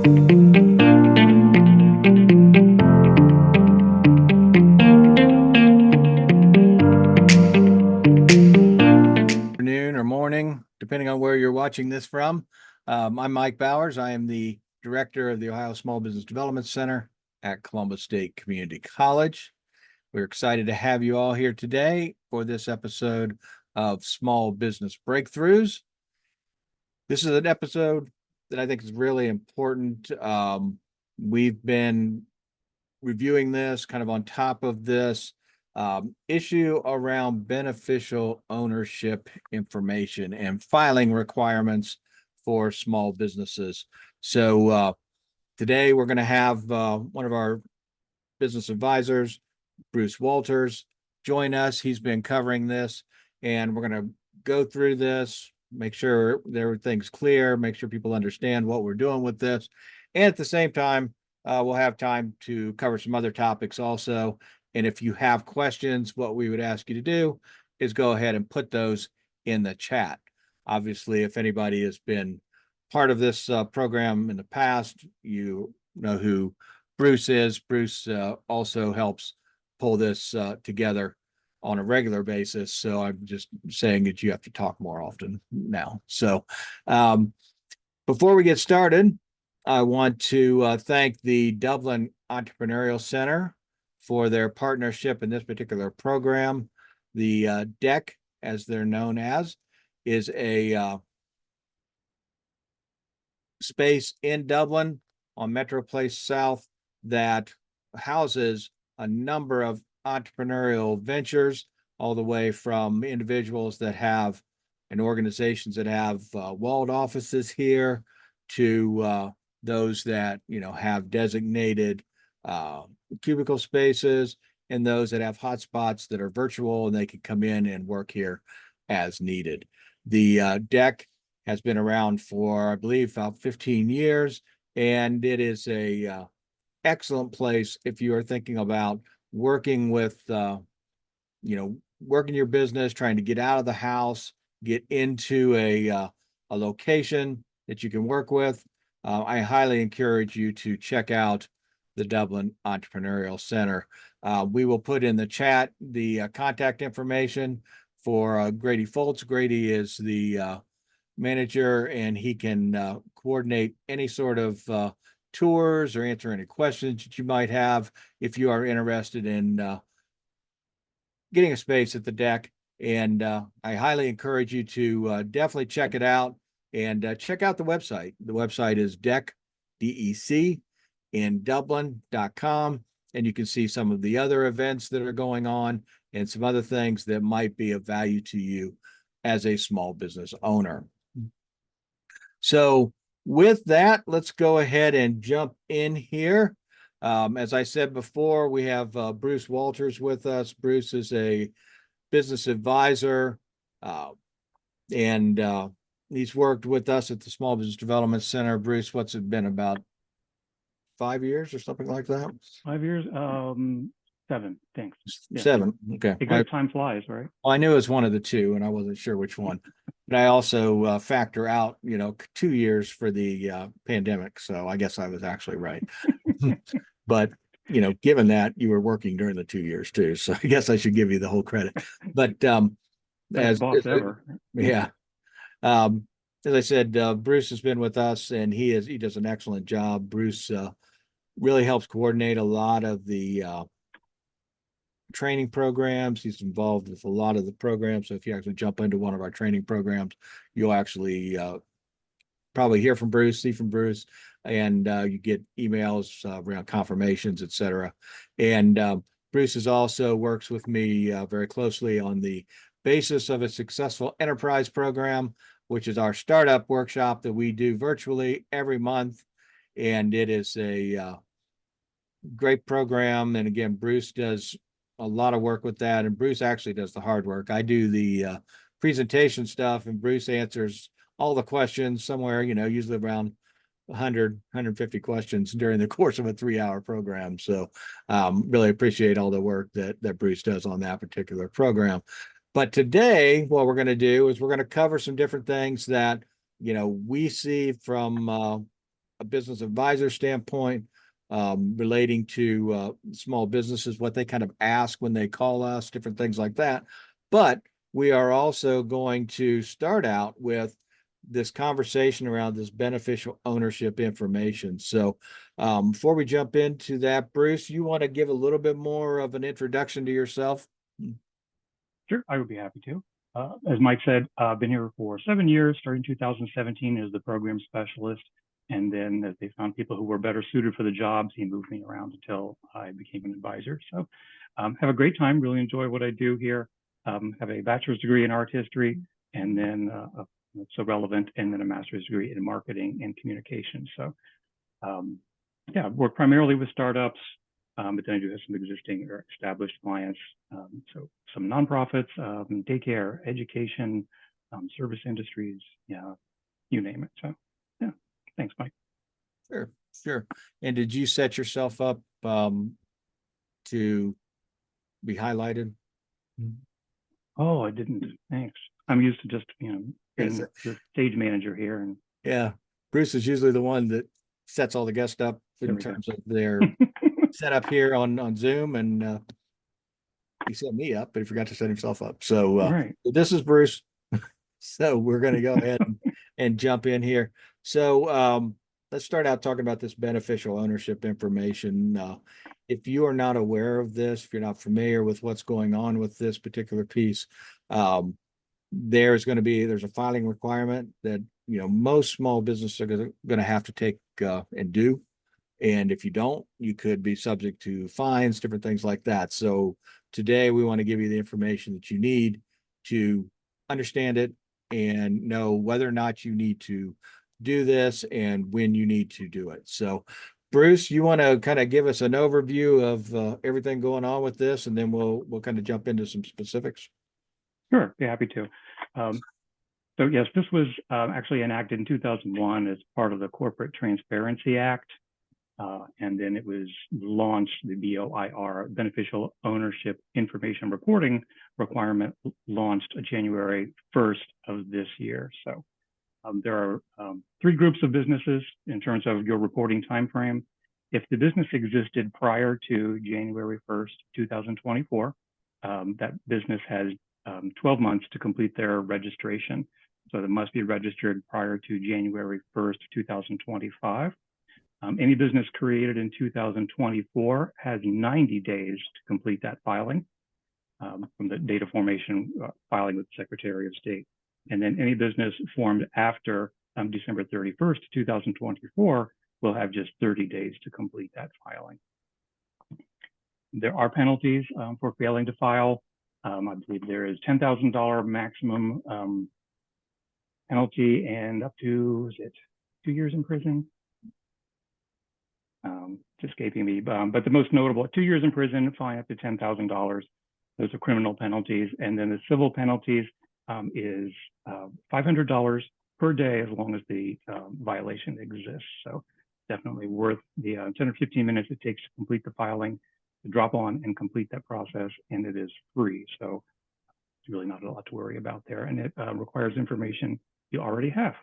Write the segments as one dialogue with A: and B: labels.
A: Afternoon or morning, depending on where you're watching this from. I'm Mike Bowers. I am the director of the Ohio Small Business Development Center at Columbus State Community College. We're excited to have you all here today for this episode of Small Business Breakthroughs. This is an episode that I think is really important. We've been reviewing this kind of on top of this issue around beneficial ownership information and filing requirements for small businesses. So today we're going to have one of our business advisors, Bruce Walters, join us. He's been covering this, and we're going to go through this, make sure everything's clear, make sure people understand what we're doing with this. And at the same time, we'll have time to cover some other topics also. And if you have questions, what we would ask you to do is go ahead and put those in the chat. Obviously, if anybody has been part of this program in the past, you know who Bruce is. Bruce also helps pull this together on a regular basis. So I'm just saying that you have to talk more often now. So before we get started, I want to thank the Dublin Entrepreneurial Center for their partnership in this particular program. The DEC, as they're known as, is a space in Dublin on Metro Place South that houses a number of entrepreneurial ventures, all the way from individuals that have and organizations that have walled offices here to those that have designated cubicle spaces, and those that have hotspots that are virtual and they can come in and work here as needed. The DEC has been around for, I believe, about 15 years, and it is a excellent place if you are thinking about working with, working your business, trying to get out of the house, get into a location that you can work with. I highly encourage you to check out the Dublin Entrepreneurial Center. We will put in the chat the contact information for Grady Foltz. Grady is the manager, and he can coordinate any sort of tours or answer any questions that you might have if you are interested in getting a space at the DEC. And I highly encourage you to definitely check it out and check out the website. The website is DEC, DEC, in Dublin.com, and you can see some of the other events that are going on and some other things that might be of value to you as a small business owner. So with that, let's go ahead and jump in here. As I said before, we have Bruce Walters with us. Bruce is a business advisor, and he's worked with us at the Small Business Development Center. Bruce, what's it been, about 5 years or something like that?
B: 5 years, 7, thanks.
A: Yeah. 7, okay.
B: Because time flies, right?
A: Well, I knew it was one of the two, and I wasn't sure which one. But I also factor out, 2 years for the pandemic, so I guess I was actually right. But, given that you were working during the 2 years too, so I guess I should give you the whole credit. But
B: Best boss ever.
A: Yeah. As I said, Bruce has been with us, and he does an excellent job. Bruce really helps coordinate a lot of the training programs. He's involved with a lot of the programs. So if you actually jump into one of our training programs, you'll actually probably hear from Bruce, see from Bruce, and you get emails around confirmations, etc. And Bruce also works with me very closely on the basis of a successful enterprise program, which is our startup workshop that we do virtually every month. And it is a great program. And again, Bruce does a lot of work with that. And Bruce actually does the hard work. I do the presentation stuff, and Bruce answers all the questions somewhere, usually around 100, 150 questions during the course of a 3-hour program. So really appreciate all the work that Bruce does on that particular program. But today, what we're going to do is we're going to cover some different things that, we see from a business advisor standpoint, relating to small businesses, what they kind of ask when they call us, different things like that. But we are also going to start out with this conversation around this beneficial ownership information. So before we jump into that, Bruce, you want to give a little bit more of an introduction to yourself?
B: Sure, I would be happy to. As Mike said, I've been here for 7 years, starting 2017 as the program specialist. And then as they found people who were better suited for the jobs, he moved me around until I became an advisor. So have a great time, really enjoy what I do here. Have a bachelor's degree in art history, and then so relevant, and then a master's degree in marketing and communication. So yeah, work primarily with startups, but then I do have some existing or established clients. So some nonprofits, daycare, education, service industries, yeah, you name it. So yeah, thanks, Mike.
A: Sure, sure. And did you set yourself up to be highlighted?
B: Oh, I didn't. Thanks. I'm used to just, being
A: Yes.
B: the stage manager here. And
A: Yeah, Bruce is usually the one that sets all the guests up in terms of their setup here on Zoom, and he set me up, but he forgot to set himself up. So
B: right.
A: this is Bruce. So we're going to go ahead and jump in here. So let's start out talking about this beneficial ownership information. If you are not aware of this, if you're not familiar with what's going on with this particular piece, there's a filing requirement that most small businesses are going to have to take and do. And if you don't, you could be subject to fines, different things like that. So today we want to give you the information that you need to understand it and know whether or not you need to do this and when you need to do it. So Bruce, you want to kind of give us an overview of everything going on with this, and then we'll kind of jump into some specifics.
B: Sure, be happy to. So yes, this was actually enacted in 2001 as part of the Corporate Transparency Act. And then it was launched, the BOIR, Beneficial Ownership Information Reporting Requirement, launched January 1st of this year. So there are 3 groups of businesses in terms of your reporting timeframe. If the business existed prior to January 1st, 2024, that business has 12 months to complete their registration. So it must be registered prior to January 1st, 2025. Any business created in 2024 has 90 days to complete that filing from the data formation filing with the Secretary of State. And then any business formed after December 31st, 2024 will have just 30 days to complete that filing. There are penalties for failing to file. I believe there is $10,000 maximum penalty and up to, is it 2 years in prison? It's escaping me, but the most notable, 2 years in prison, fine up to $10,000. Those are criminal penalties. And then the civil penalties is $500 per day as long as the violation exists. So definitely worth the 10 or 15 minutes it takes to complete the filing, to drop on and complete that process, and it is free. So it's really not a lot to worry about there. And it requires information you already have.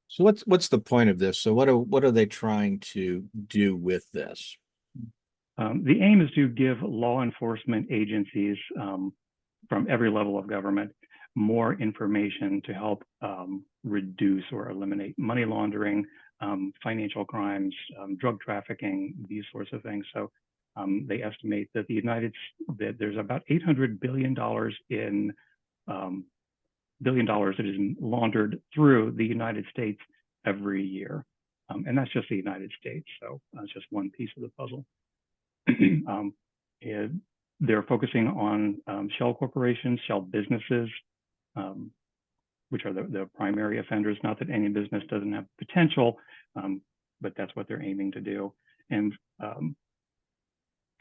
A: So what's the point of this? So what are they trying to do with this?
B: The aim is to give law enforcement agencies from every level of government more information to help reduce or eliminate money laundering, financial crimes, drug trafficking, these sorts of things. So they estimate that that there's about $800 billion in that is laundered through the United States every year. And that's just the United States. So that's just one piece of the puzzle. They're focusing on shell corporations, shell businesses, which are the primary offenders. Not that any business doesn't have potential, but that's what they're aiming to do. And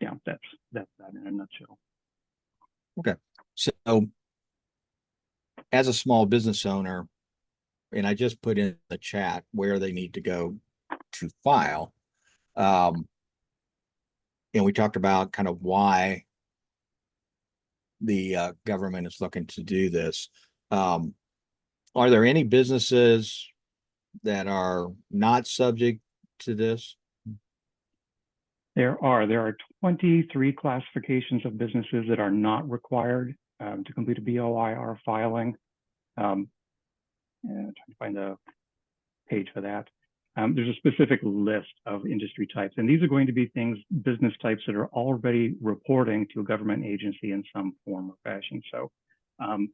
B: yeah, that's that in a nutshell.
A: Okay. So as a small business owner, and I just put in the chat where they need to go to file. And we talked about kind of why the government is looking to do this. Are there any businesses that are not subject to this?
B: There are 23 classifications of businesses that are not required to complete a BOIR filing. Trying to find the page for that. There's a specific list of industry types, and these are going to be business types that are already reporting to a government agency in some form or fashion. So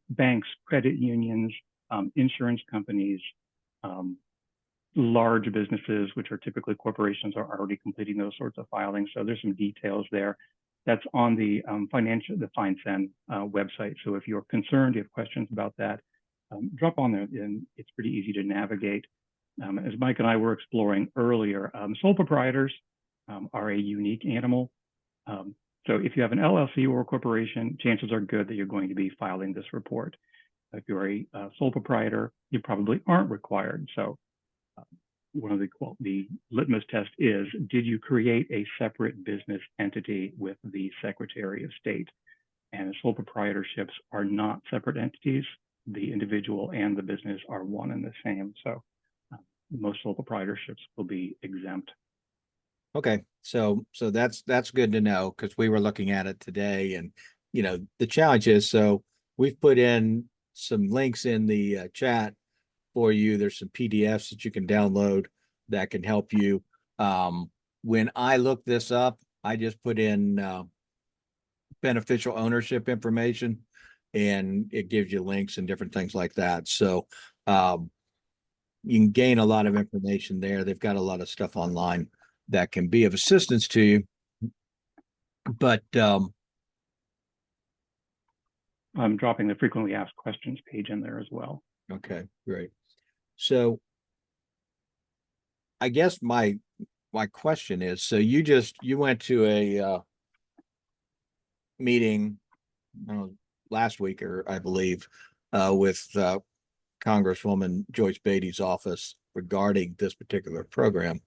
B: banks, credit unions, insurance companies, large businesses, which are typically corporations, are already completing those sorts of filings. So there's some details there. That's on the FinCEN website. So if you're concerned, you have questions about that, drop on there, and it's pretty easy to navigate. As Mike and I were exploring earlier, sole proprietors are a unique animal. So if you have an LLC or a corporation, chances are good that you're going to be filing this report. If you're a sole proprietor, you probably aren't required. So one of the litmus test is, did you create a separate business entity with the Secretary of State? And sole proprietorships are not separate entities. The individual and the business are one and the same. So most sole proprietorships will be exempt.
A: Okay, so that's good to know, because we were looking at it today, and the challenge is, so we've put in some links in the chat for you. There's some PDFs that you can download that can help you. When I look this up, I just put in beneficial ownership information, and it gives you links and different things like that. So you can gain a lot of information there. They've got a lot of stuff online that can be of assistance to you. But
B: I'm dropping the frequently asked questions page in there as well.
A: Okay, great. So I guess my question is, so you went to a meeting last week, or I believe, with Congresswoman Joyce Beatty's office regarding this particular program.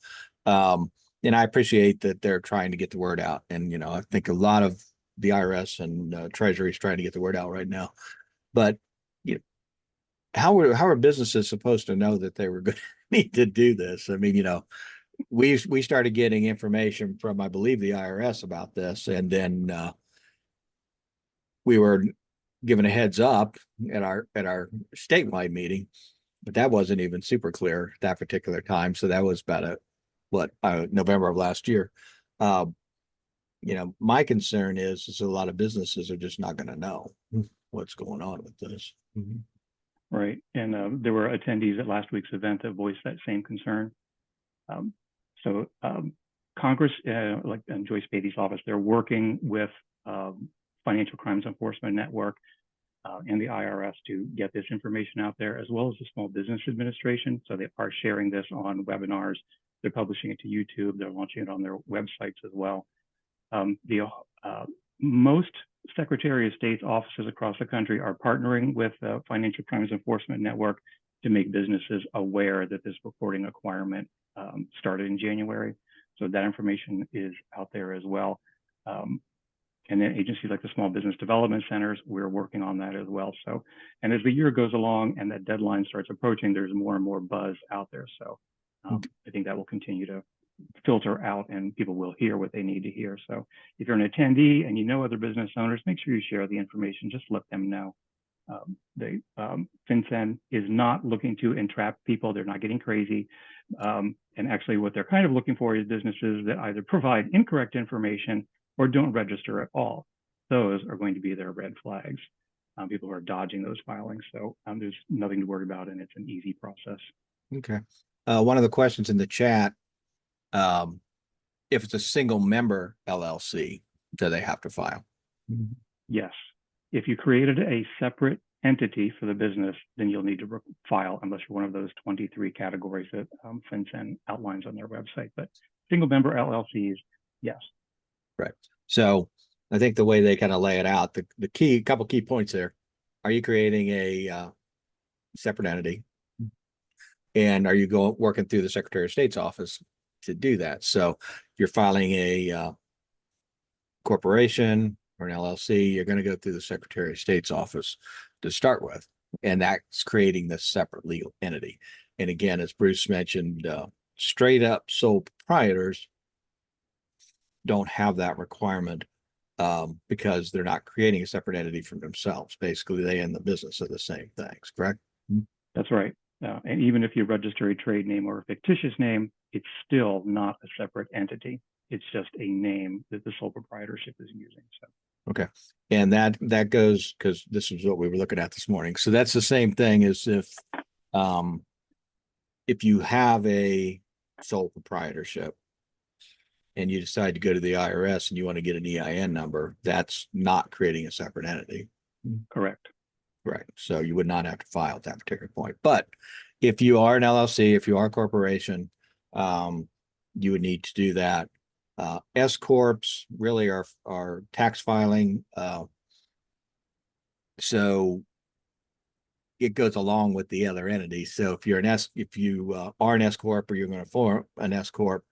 A: And I appreciate that they're trying to get the word out. And, I think a lot of the IRS and Treasury is trying to get the word out right now. But, how are businesses supposed to know that they were going to need to do this? I mean, we started getting information from, I believe, the IRS about this. And then we were given a heads up at our statewide meeting, but that wasn't even super clear that particular time. So that was about November of last year. My concern is a lot of businesses are just not going to know what's going on with this. Mm-hmm.
B: Right. And there were attendees at last week's event that voiced that same concern. So Congress, like Joyce Beatty's office, they're working with Financial Crimes Enforcement Network and the IRS to get this information out there, as well as the Small Business Administration. So they are sharing this on webinars. They're publishing it to YouTube. They're launching it on their websites as well. Most Secretary of State's offices across the country are partnering with the Financial Crimes Enforcement Network to make businesses aware that this reporting requirement started in January. So that information is out there as well. And then agencies like the Small Business Development Centers, we're working on that as well. So, and as the year goes along and that deadline starts approaching, there's more and more buzz out there. So I think that will continue to filter out, and people will hear what they need to hear. So if you're an attendee and you know other business owners, make sure you share the information. Just let them know. FinCEN is not looking to entrap people. They're not getting crazy. And actually what they're kind of looking for is businesses that either provide incorrect information or don't register at all. Those are going to be their red flags. People who are dodging those filings. So there's nothing to worry about, and it's an easy process.
A: Okay. One of the questions in the chat, if it's a single member LLC, do they have to file?
B: Yes. If you created a separate entity for the business, then you'll need to file, unless you're one of those 23 categories that FinCEN outlines on their website. But single member LLCs, yes.
A: Right. So I think the way they kind of lay it out, the couple key points there: are you creating a separate entity, and are you working through the Secretary of State's office to do that? So if you're filing a corporation or an LLC, you're going to go through the Secretary of State's office to start with, and that's creating this separate legal entity. And again, as Bruce mentioned, straight up sole proprietors don't have that requirement because they're not creating a separate entity from themselves. Basically, they in the business of the same things, correct?
B: That's right. And even if you register a trade name or a fictitious name, it's still not a separate entity. It's just a name that the sole proprietorship is using. So.
A: Okay. And that goes, because this is what we were looking at this morning. So that's the same thing as if you have a sole proprietorship and you decide to go to the IRS and you want to get an EIN number, that's not creating a separate entity.
B: Correct.
A: Right. So you would not have to file at that particular point. But if you are an LLC, if you are a corporation, you would need to do that. S corps really are tax filing. So it goes along with the other entities. So if you are an S corp or you're going to form an S corp,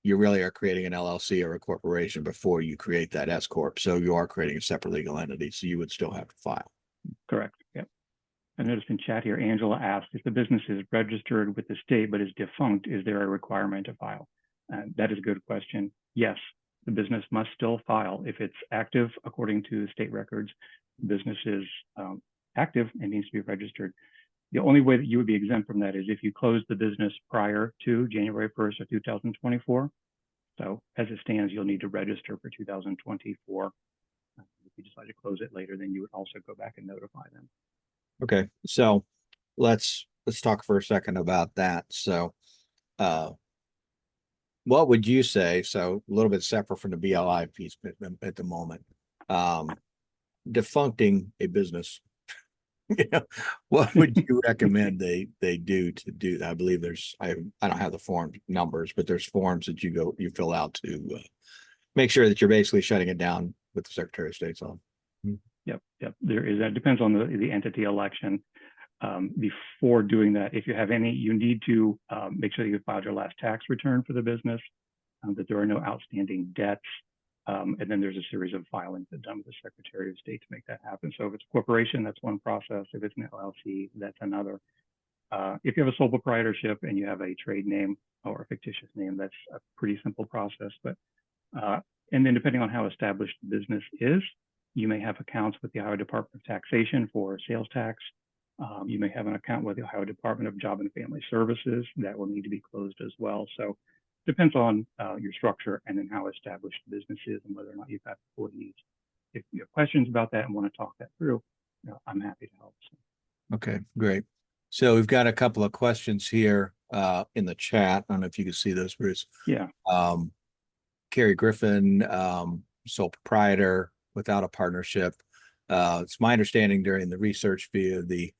A: you really are creating an LLC or a corporation before you create that S corp. So you are creating a separate legal entity. So you would still have to file.
B: Correct. Yep. I noticed in chat here, Angela asked if the business is registered with the state but is defunct, is there a requirement to file? That is a good question. Yes, the business must still file. If it's active according to state records, the business is active and needs to be registered. The only way that you would be exempt from that is if you close the business prior to January 1st of 2024. So as it stands, you'll need to register for 2024. If you decide to close it later, then you would also go back and notify them.
A: Okay, so let's talk for a second about that. So what would you say? So a little bit separate from the BLI piece at the moment. Defuncting a business. What would you recommend they do to do that? I believe I don't have the form numbers, but there's forms that you fill out to make sure that you're basically shutting it down with the Secretary of State's on.
B: Yep. There is. That depends on the entity election. Before doing that, if you have any, you need to make sure that you filed your last tax return for the business, that there are no outstanding debts. And then there's a series of filings that are done with the Secretary of State to make that happen. So if it's a corporation, that's one process. If it's an LLC, that's another. If you have a sole proprietorship and you have a trade name or a fictitious name, that's a pretty simple process. But and then depending on how established the business is, you may have accounts with the Ohio Department of Taxation for sales tax. You may have an account with the Ohio Department of Job and Family Services that will need to be closed as well. So depends on your structure and then how established the business is and whether or not you've got employees. If you have questions about that and want to talk that through, I'm happy to help. So.
A: Okay, great. So we've got a couple of questions here in the chat. I don't know if you can see those, Bruce.
B: Yeah.
A: Carrie Griffin, sole proprietor without a partnership. It's my understanding during the research via the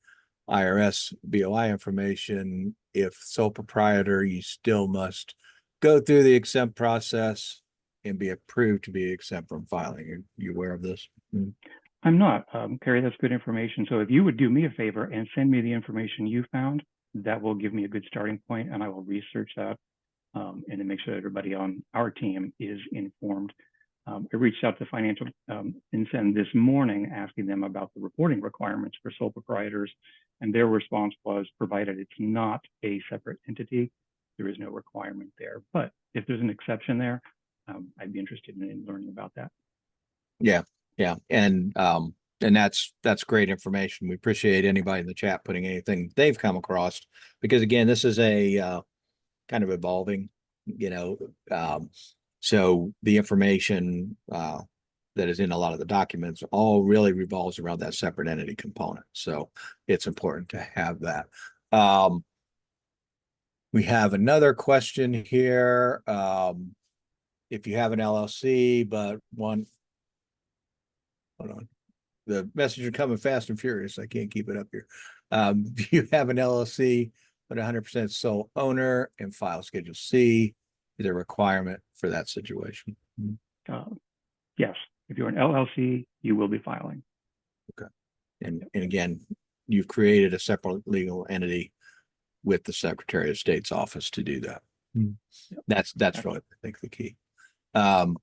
A: IRS BOI information, if sole proprietor, you still must go through the exempt process and be approved to be exempt from filing. Are you aware of this?
B: I'm not, Carrie, that's good information. So if you would do me a favor and send me the information you found, that will give me a good starting point and I will research that and then make sure that everybody on our team is informed. I reached out to Financial FinCEN this morning asking them about the reporting requirements for sole proprietors, and their response was, provided it's not a separate entity, there is no requirement there. But if there's an exception there, I'd be interested in learning about that.
A: Yeah, and that's great information. We appreciate anybody in the chat putting anything they've come across, because again, this is a kind of evolving, so the information that is in a lot of the documents all really revolves around that separate entity component. So it's important to have that. We have another question here. If you have an LLC, but hold on. The messages are coming fast and furious. I can't keep it up here. If you have an LLC, but 100% sole owner and file Schedule C, is a requirement for that situation?
B: Yes. If you're an LLC, you will be filing.
A: Okay. And again, you've created a separate legal entity with the Secretary of State's office to do that. Yep. That's really, I think, the key. Okay.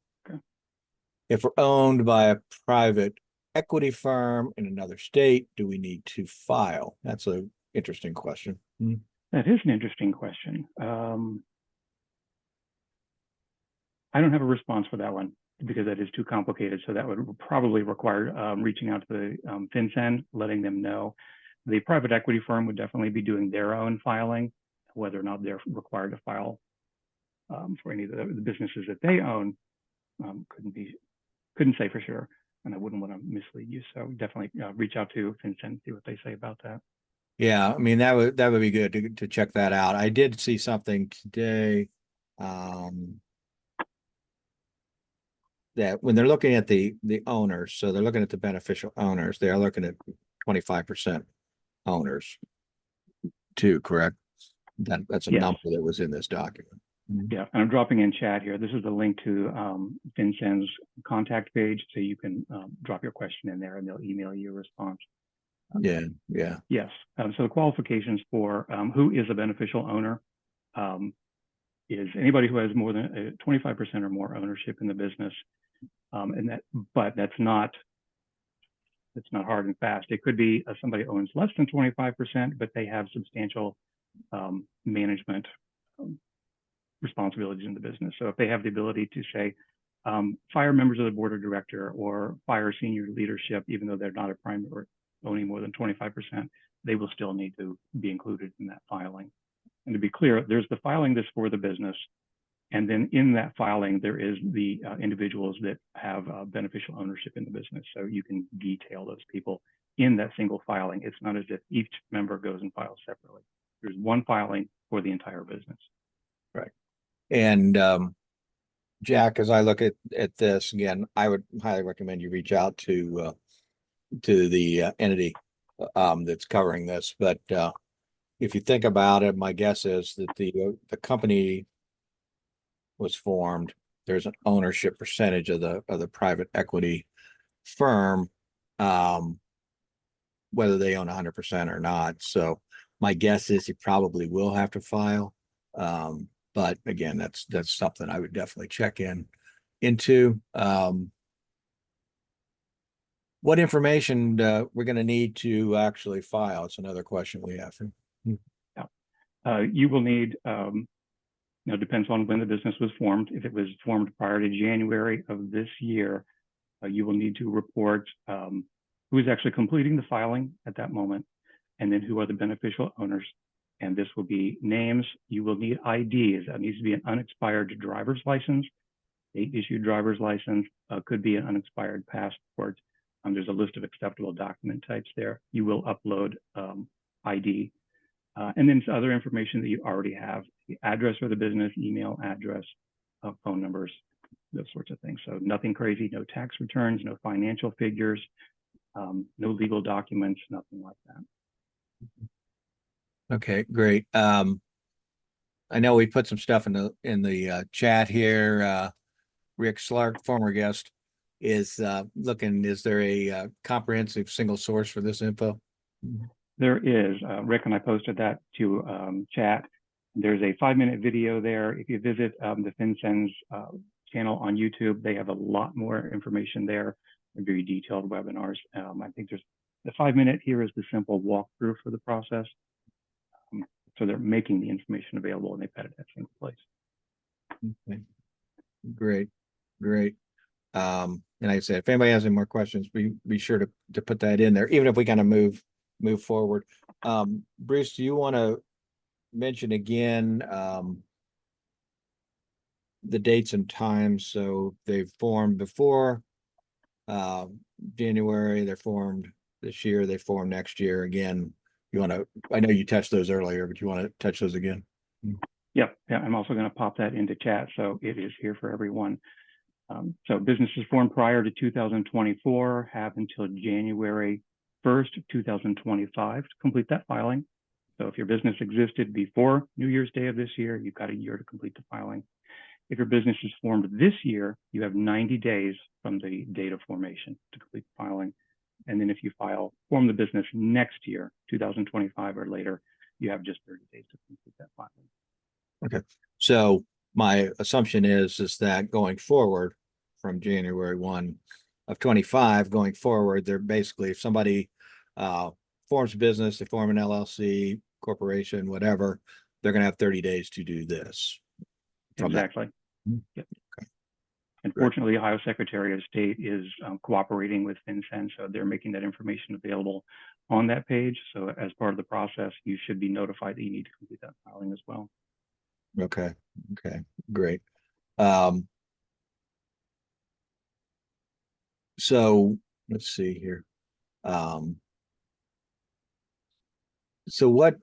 A: If we're owned by a private equity firm in another state, do we need to file? That's an interesting question.
B: That is an interesting question. I don't have a response for that one because that is too complicated. So that would probably require reaching out to the FinCEN, letting them know. The private equity firm would definitely be doing their own filing, whether or not they're required to file for any of the businesses that they own. Couldn't say for sure, and I wouldn't want to mislead you. So definitely reach out to FinCEN, see what they say about that.
A: Yeah, I mean, that would be good to check that out. I did see something today. That when they're looking at the owners, so they're looking at the beneficial owners, they are looking at 25% owners too, correct? That's a
B: Yes.
A: number that was in this document.
B: Yeah, and I'm dropping in chat here. This is the link to FinCEN's contact page, so you can drop your question in there, and they'll email you a response.
A: Yeah.
B: Yes. So the qualifications for who is a beneficial owner is anybody who has more than 25% or more ownership in the business, but that's not hard and fast. It could be somebody owns less than 25%, but they have substantial management responsibilities in the business. So if they have the ability to say, fire members of the board of director or fire senior leadership, even though they're not a primary owning more than 25%, they will still need to be included in that filing. And to be clear, there's the filing that's for the business. And then in that filing, there is the individuals that have beneficial ownership in the business. So you can detail those people in that single filing. It's not as if each member goes and files separately. There's one filing for the entire business.
A: Right. And Jack, as I look at this again, I would highly recommend you reach out to the entity that's covering this. But if you think about it, my guess is that the company was formed. There's an ownership percentage of the private equity firm, whether they own 100% or not. So my guess is you probably will have to file. But again, that's something I would definitely check into. What information we're going to need to actually file? It's another question we have.
B: You will need, depends on when the business was formed. If it was formed prior to January of this year, you will need to report who is actually completing the filing at that moment, and then who are the beneficial owners. And this will be names. You will need IDs. That needs to be an unexpired driver's license, state-issued driver's license, could be an unexpired passport. There's a list of acceptable document types there. You will upload ID. And then some other information that you already have, the address for the business, email address, phone numbers, those sorts of things. So nothing crazy, no tax returns, no financial figures, no legal documents, nothing like that.
A: Okay, great. I know we put some stuff in the chat here. Rick Slark, former guest, is looking. Is there a comprehensive single source for this info?
B: There is. Rick and I posted that to chat. There's a 5-minute video there. If you visit the FinCEN's channel on YouTube, they have a lot more information there, very detailed webinars. I think there's the 5-minute here is the simple walkthrough for the process. So they're making the information available, and they've had it at a single place.
A: Okay. Great. And like I said, if anybody has any more questions, be sure to put that in there, even if we kind of move forward. Bruce, do you want to mention again the dates and times? So they've formed before January, they're formed this year, they form next year. Again, you want to, I know you touched those earlier, but you want to touch those again?
B: Yeah, I'm also going to pop that into chat, so it is here for everyone. So businesses formed prior to 2024 have until January 1st, 2025 to complete that filing. So if your business existed before New Year's Day of this year, you've got a year to complete the filing. If your business is formed this year, you have 90 days from the date of formation to complete the filing. And then if you form the business next year, 2025 or later, you have just 30 days to complete that filing.
A: Okay. So my assumption is that going forward from January 1 of 25 going forward, they're basically, if somebody forms a business, they form an LLC, corporation, whatever, they're gonna have 30 days to do this. From that.
B: Exactly.
A: Mhm.
B: Yep.
A: Okay.
B: And
A: Great.
B: fortunately, the Ohio Secretary of State is cooperating with FinCEN, so they're making that information available on that page. So as part of the process, you should be notified that you need to complete that filing as well.
A: Okay, okay, great. Um, so let's see here. So what,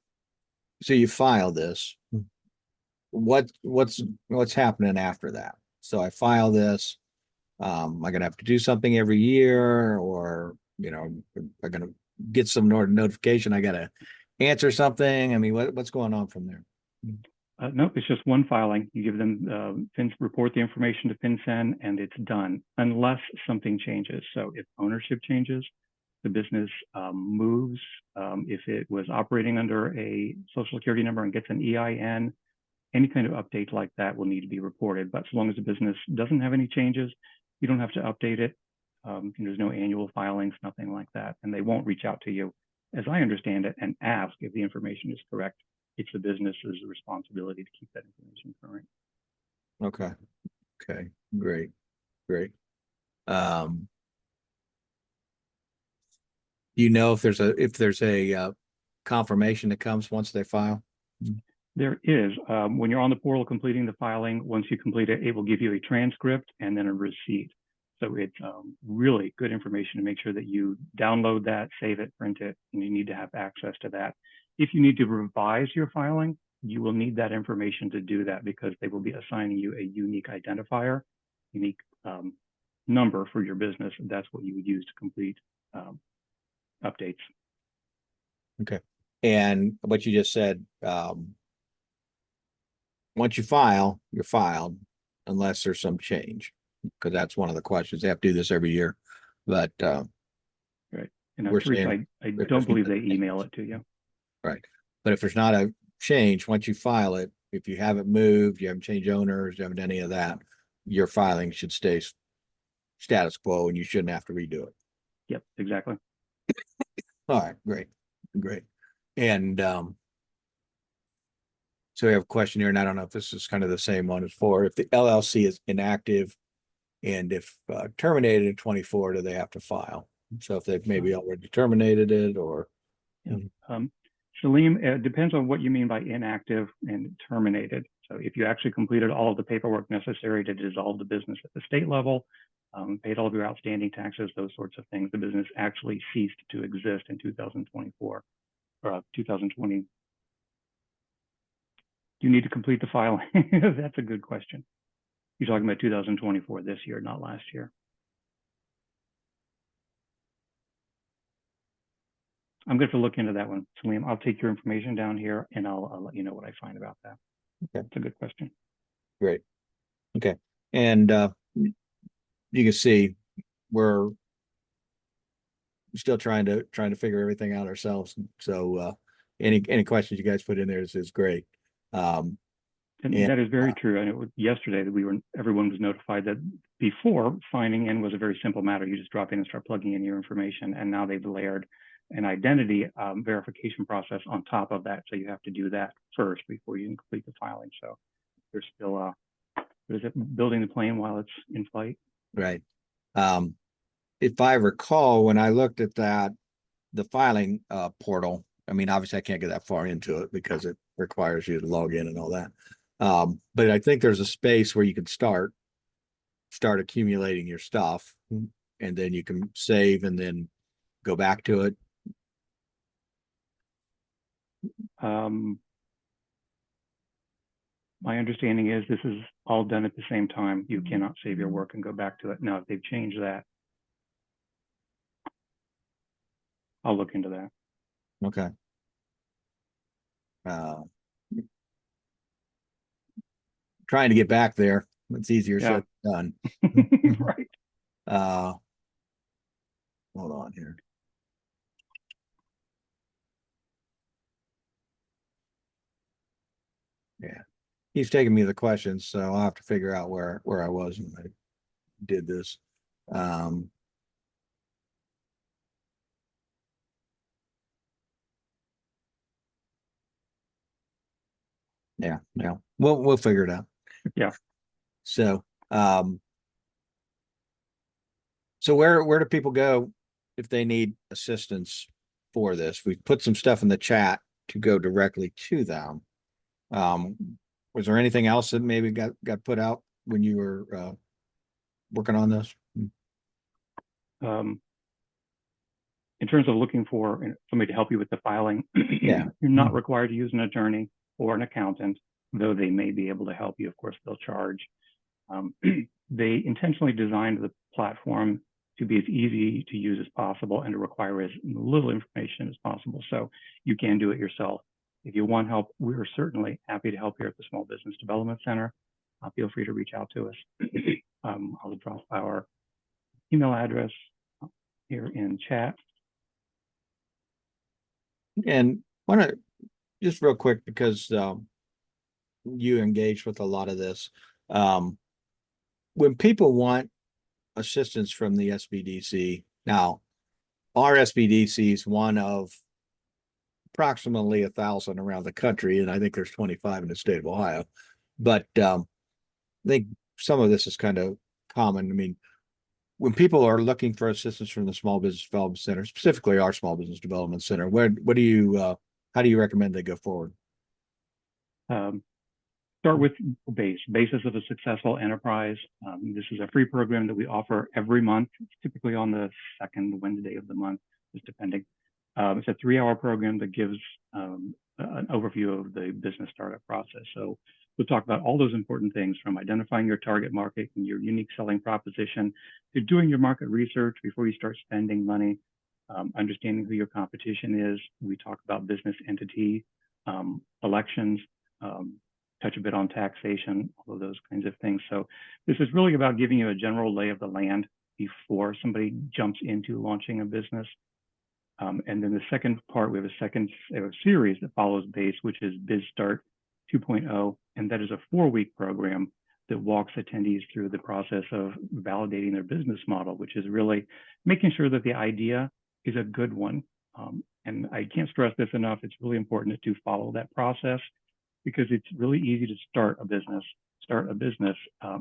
A: so you file this, what's happening after that? So I file this, am I gonna have to do something every year, or, I'm gonna get some notification, I gotta answer something? I mean, what's going on from there?
B: Nope, it's just one filing. You give them, report the information to FinCEN, and it's done, unless something changes. So if ownership changes, the business moves. If it was operating under a social security number and gets an EIN, any kind of update like that will need to be reported. But so long as the business doesn't have any changes, you don't have to update it. There's no annual filings, nothing like that. And they won't reach out to you, as I understand it, and ask if the information is correct. It's the business's responsibility to keep that information current.
A: Okay, okay, great, great. Um, if there's a confirmation that comes once they file?
B: There is, when you're on the portal completing the filing, once you complete it, it will give you a transcript and then a receipt. So it's really good information to make sure that you download that, save it, print it, and you need to have access to that. If you need to revise your filing, you will need that information to do that, because they will be assigning you a unique identifier, unique number for your business. And that's what you would use to complete updates.
A: Okay. And what you just said, once you file, you're filed, unless there's some change, because that's one of the questions. They have to do this every year, but
B: Right.
A: we're
B: Teresa,
A: saying
B: I
A: if
B: don't
A: there's
B: believe
A: not
B: they
A: a
B: email
A: change.
B: it to you.
A: Right. But if there's not a change, once you file it, if you haven't moved, you haven't changed owners, you haven't done any of that, your filing should stay status quo, and you shouldn't have to redo it.
B: Yep, exactly.
A: All right, great, great. And so we have a question here, and I don't know if this is kind of the same one as before. If the LLC is inactive and if terminated in 24, do they have to file? So if they've maybe already terminated it, or
B: Yeah. Salim, it depends on what you mean by inactive and terminated. So if you actually completed all of the paperwork necessary to dissolve the business at the state level, paid all of your outstanding taxes, those sorts of things, the business actually ceased to exist in 2024 or 2020. You need to complete the filing. That's a good question. You're talking about 2024 this year, not last year. I'm going to look into that one, Salim. I'll take your information down here, and I'll let you know what I find about that.
A: Okay.
B: It's a good question.
A: Great. Okay. And you can see we're still trying to figure everything out ourselves. So any questions you guys put in there is great.
B: And that is very true. And it was yesterday that everyone was notified that before, signing in was a very simple matter. You just drop in and start plugging in your information. And now they've layered an identity verification process on top of that. So you have to do that first before you can complete the filing. So they're still building the plane while it's in flight.
A: Right. If I recall, when I looked at the filing portal, I mean, obviously I can't get that far into it because it requires you to log in and all that. But I think there's a space where you can start accumulating your stuff, and then you can save and then go back to it.
B: My understanding is this is all done at the same time. You cannot save your work and go back to it. Now, if they've changed that, I'll look into that.
A: Okay. Trying to get back there. It's easier said than done.
B: Right.
A: Hold on here. Yeah. He's taking me the questions, so I'll have to figure out where I was when I did this. Yeah, yeah. We'll figure it out.
B: Yeah.
A: So, so where do people go if they need assistance for this? We put some stuff in the chat to go directly to them. Was there anything else that maybe got put out when you were working on this?
B: Um, in terms of looking for somebody to help you with the filing,
A: Yeah.
B: you're not required to use an attorney or an accountant, though they may be able to help you. Of course, they'll charge. They intentionally designed the platform to be as easy to use as possible and to require as little information as possible. So you can do it yourself. If you want help, we're certainly happy to help here at the Small Business Development Center. Feel free to reach out to us. I'll drop our email address here in chat.
A: And want to just real quick, because you engaged with a lot of this. When people want assistance from the SBDC, now our SBDC is one of approximately 1,000 around the country, and I think there's 25 in the state of Ohio. But I think some of this is kind of common. I mean, when people are looking for assistance from the Small Business Development Center, specifically our Small Business Development Center, what do you how do you recommend they go forward?
B: Start with basis of a successful enterprise. This is a free program that we offer every month, typically on the second Wednesday of the month, just depending. It's a 3-hour program that gives an overview of the business startup process. So we'll talk about all those important things, from identifying your target market and your unique selling proposition to doing your market research before you start spending money, understanding who your competition is. We talk about business entity, elections, touch a bit on taxation, all of those kinds of things. So this is really about giving you a general lay of the land before somebody jumps into launching a business. And then the second part, we have a second series that follows base, which is Biz Start 2.0. And that is a 4-week program that walks attendees through the process of validating their business model, which is really making sure that the idea is a good one. And I can't stress this enough. It's really important to follow that process, because it's really easy to start a business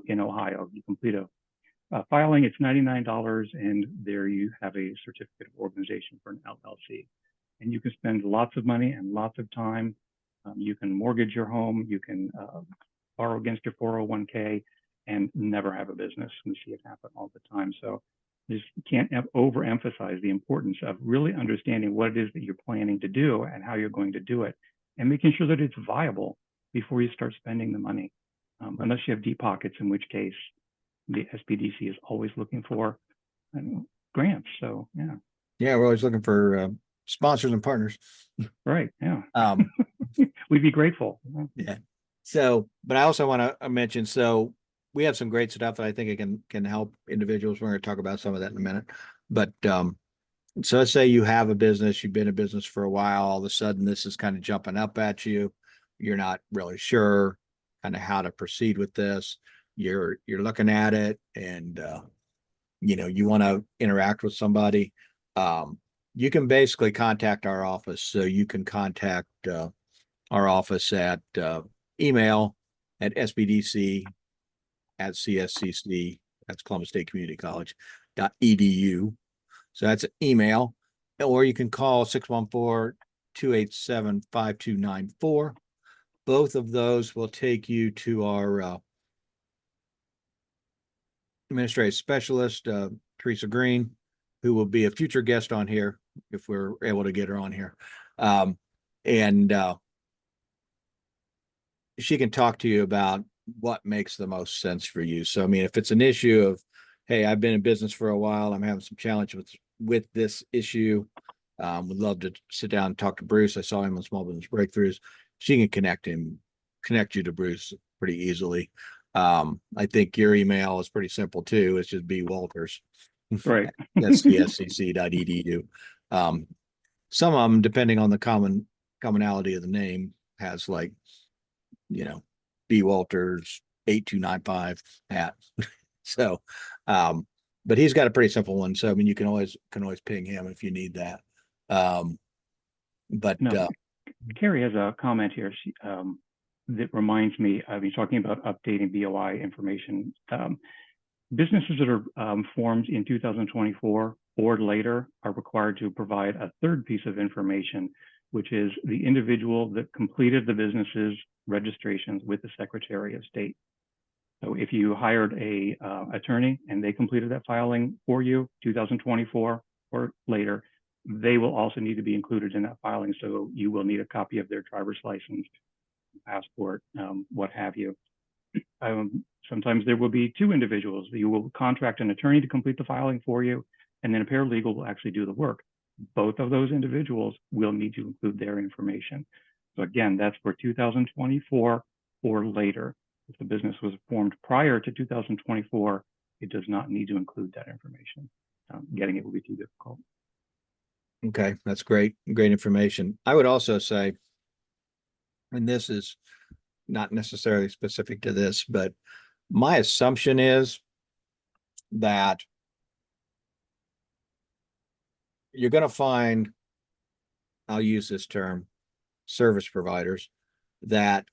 B: in Ohio. You complete a filing, it's $99, and there you have a certificate of organization for an LLC. And you can spend lots of money and lots of time. You can mortgage your home, you can borrow against your 401k and never have a business. We see it happen all the time. So just can't overemphasize the importance of really understanding what it is that you're planning to do and how you're going to do it, and making sure that it's viable before you start spending the money. Unless you have deep pockets, in which case the SBDC is always looking for grants. So yeah.
A: Yeah, we're always looking for sponsors and partners.
B: Right. Yeah. We'd be grateful.
A: Yeah. So, but I also want to mention, so we have some great stuff that I think it can help individuals. We're going to talk about some of that in a minute. But so let's say you have a business, you've been in business for a while, all of a sudden this is kind of jumping up at you. You're not really sure kind of how to proceed with this. You're looking at it, and you want to interact with somebody. You can basically contact our office. So you can contact our office at email at sbdc at cscc, that's Columbus State Community College .edu. So that's an email, or you can call 614-287-5294. Both of those will take you to our administrative specialist, Teresa Green, who will be a future guest on here if we're able to get her on here. And she can talk to you about what makes the most sense for you. So, I mean, if it's an issue of, hey, I've been in business for a while, I'm having some challenge with this issue, would love to sit down and talk to Bruce. I saw him on Small Business Breakthroughs. She can connect you to Bruce pretty easily. I think your email is pretty simple too. It's just bwalters.
B: Right.
A: cscc.edu. Some of them, depending on the commonality of the name, has like, B Walters 8295 at. So, but he's got a pretty simple one. So, I mean, you can always ping him if you need that. But
B: no, Carrie has a comment here. that reminds me, I've been talking about updating BOI information. Businesses that are formed in 2024 or later are required to provide a third piece of information, which is the individual that completed the business's registrations with the Secretary of State. So if you hired a attorney and they completed that filing for you, 2024 or later, they will also need to be included in that filing. So you will need a copy of their driver's license, passport, what have you. Sometimes there will be two individuals. You will contract an attorney to complete the filing for you, and then a paralegal will actually do the work. Both of those individuals will need to include their information. So again, that's for 2024 or later. If the business was formed prior to 2024, it does not need to include that information. Getting it will be too difficult.
A: Okay, that's great. Great information. I would also say, and this is not necessarily specific to this, but my assumption is that you're going to find, I'll use this term, service providers that,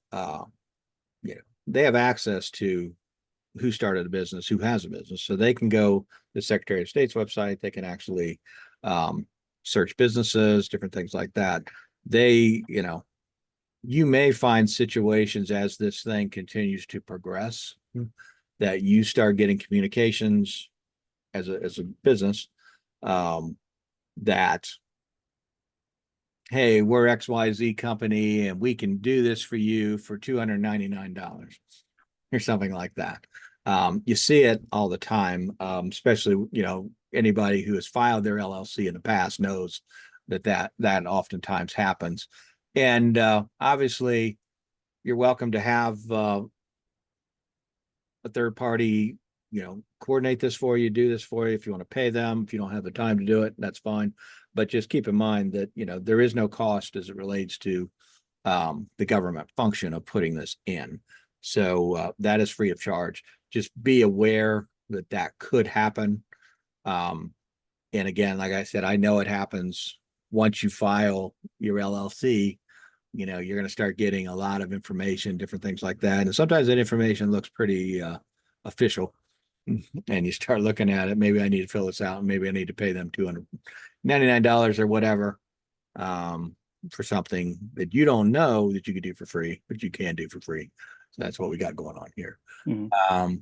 A: they have access to who started a business, who has a business. So they can go to the Secretary of State's website. They can actually search businesses, different things like that. You may find situations as this thing continues to progress that you start getting communications as a business that, hey, we're XYZ company and we can do this for you for $299 or something like that. You see it all the time, especially, anybody who has filed their LLC in the past knows that oftentimes happens. And obviously, you're welcome to have a third party, coordinate this for you, do this for you. If you want to pay them, if you don't have the time to do it, that's fine. But just keep in mind that, there is no cost as it relates to the government function of putting this in. So that is free of charge. Just be aware that could happen. And again, like I said, I know it happens once you file your LLC. You're going to start getting a lot of information, different things like that. And sometimes that information looks pretty official. And you start looking at it, maybe I need to fill this out, and maybe I need to pay them $299 or whatever for something that you don't know that you could do for free, but you can do for free. So that's what we got going on here.
B: Mm-hmm.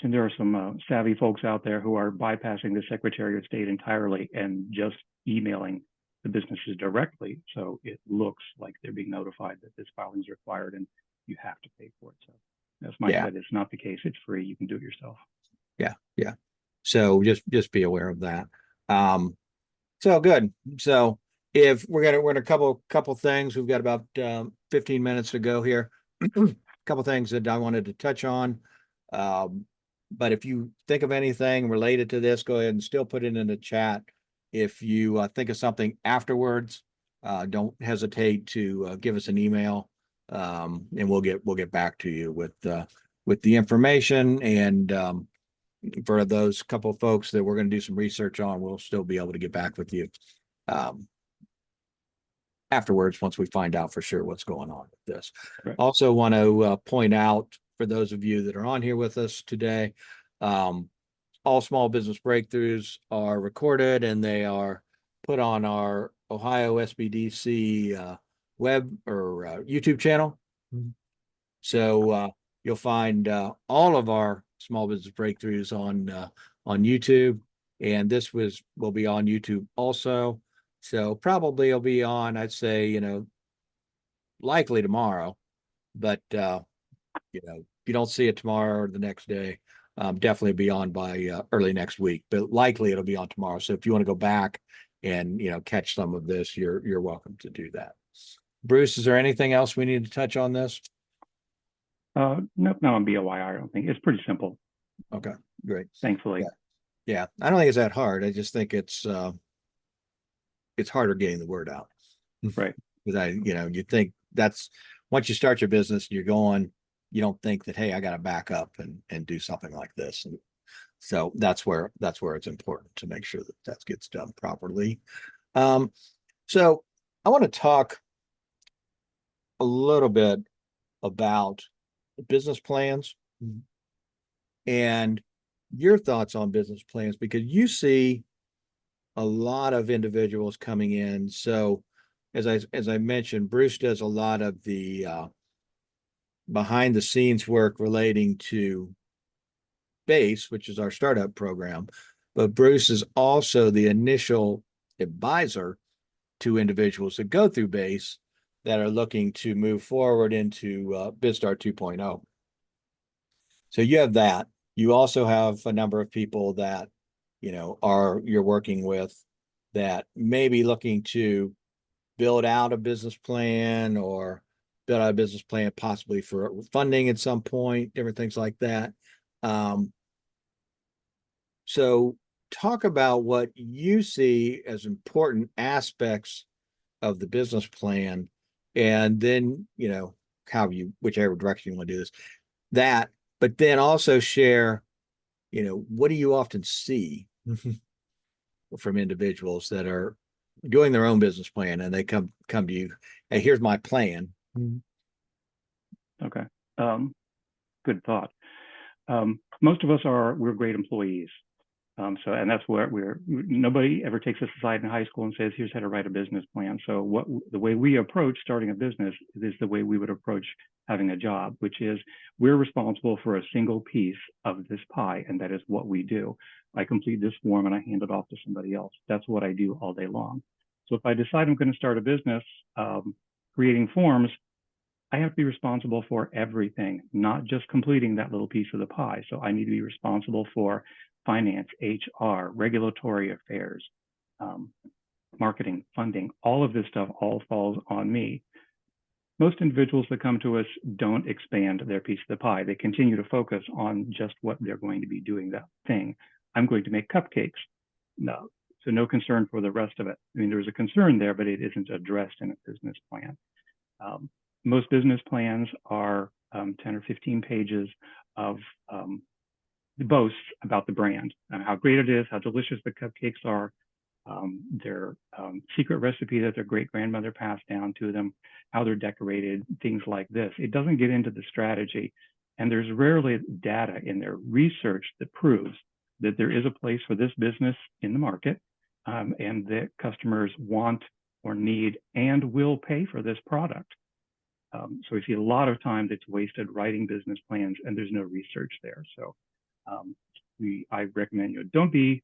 B: And there are some savvy folks out there who are bypassing the Secretary of State entirely and just emailing the businesses directly. So it looks like they're being notified that this filing is required and you have to pay for it. So that's my side. It's not the case. It's free. You can do it yourself.
A: Yeah. So just be aware of that. So good. So if we're gonna a couple things, we've got about 15 minutes to go here. A couple things that I wanted to touch on. But if you think of anything related to this, go ahead and still put it in the chat. If you think of something afterwards, don't hesitate to give us an email, and we'll get back to you with the information. And for those couple of folks that we're going to do some research on, we'll still be able to get back with you afterwards once we find out for sure what's going on with this.
B: Right.
A: Also want to point out for those of you that are on here with us today, all small business breakthroughs are recorded and they are put on our Ohio SBDC web or YouTube channel. So you'll find all of our small business breakthroughs on YouTube, and this will be on YouTube also. So probably it'll be on, I'd say, likely tomorrow, but if you don't see it tomorrow or the next day, definitely be on by early next week, but likely it'll be on tomorrow. So if you want to go back and catch some of this, you're welcome to do that. Bruce, is there anything else we need to touch on this?
B: Nope, not on BOI. I don't think it's pretty simple.
A: Okay, great.
B: Thankfully.
A: Yeah. I don't think it's that hard. I just think it's harder getting the word out.
B: Right.
A: Because you think that's once you start your business and you're going, you don't think that, hey, I got to back up and do something like this. And so that's where it's important to make sure that gets done properly. So I want to talk a little bit about business plans and your thoughts on business plans, because you see a lot of individuals coming in. So as I mentioned, Bruce does a lot of the behind the scenes work relating to BASE, which is our startup program. But Bruce is also the initial advisor to individuals that go through BASE that are looking to move forward into BizStart 2.0. So you have that. You also have a number of people that, you're working with that may be looking to build out a business plan or build out a business plan possibly for funding at some point, different things like that. So talk about what you see as important aspects of the business plan, and then, whichever direction you want to do this, but then also share, what do you often see from individuals that are doing their own business plan and they come to you, hey, here's my plan.
B: Okay. Good thought. Most of us we're great employees. And that's where nobody ever takes us aside in high school and says, here's how to write a business plan. So the way we approach starting a business is the way we would approach having a job, which is we're responsible for a single piece of this pie. And that is what we do. I complete this form and I hand it off to somebody else. That's what I do all day long. So if I decide I'm going to start a business, creating forms, I have to be responsible for everything, not just completing that little piece of the pie. So I need to be responsible for finance, HR, regulatory affairs, marketing, funding, all of this stuff all falls on me. Most individuals that come to us don't expand their piece of the pie. They continue to focus on just what they're going to be doing, that thing. I'm going to make cupcakes. No, so no concern for the rest of it. I mean, there's a concern there, but it isn't addressed in a business plan. Most business plans are 10 or 15 pages of boasts about the brand and how great it is, how delicious the cupcakes are, their secret recipe that their great grandmother passed down to them, how they're decorated, things like this. It doesn't get into the strategy. And there's rarely data in their research that proves that there is a place for this business in the market, and that customers want or need and will pay for this product. So we see a lot of time that's wasted writing business plans and there's no research there. So I recommend don't be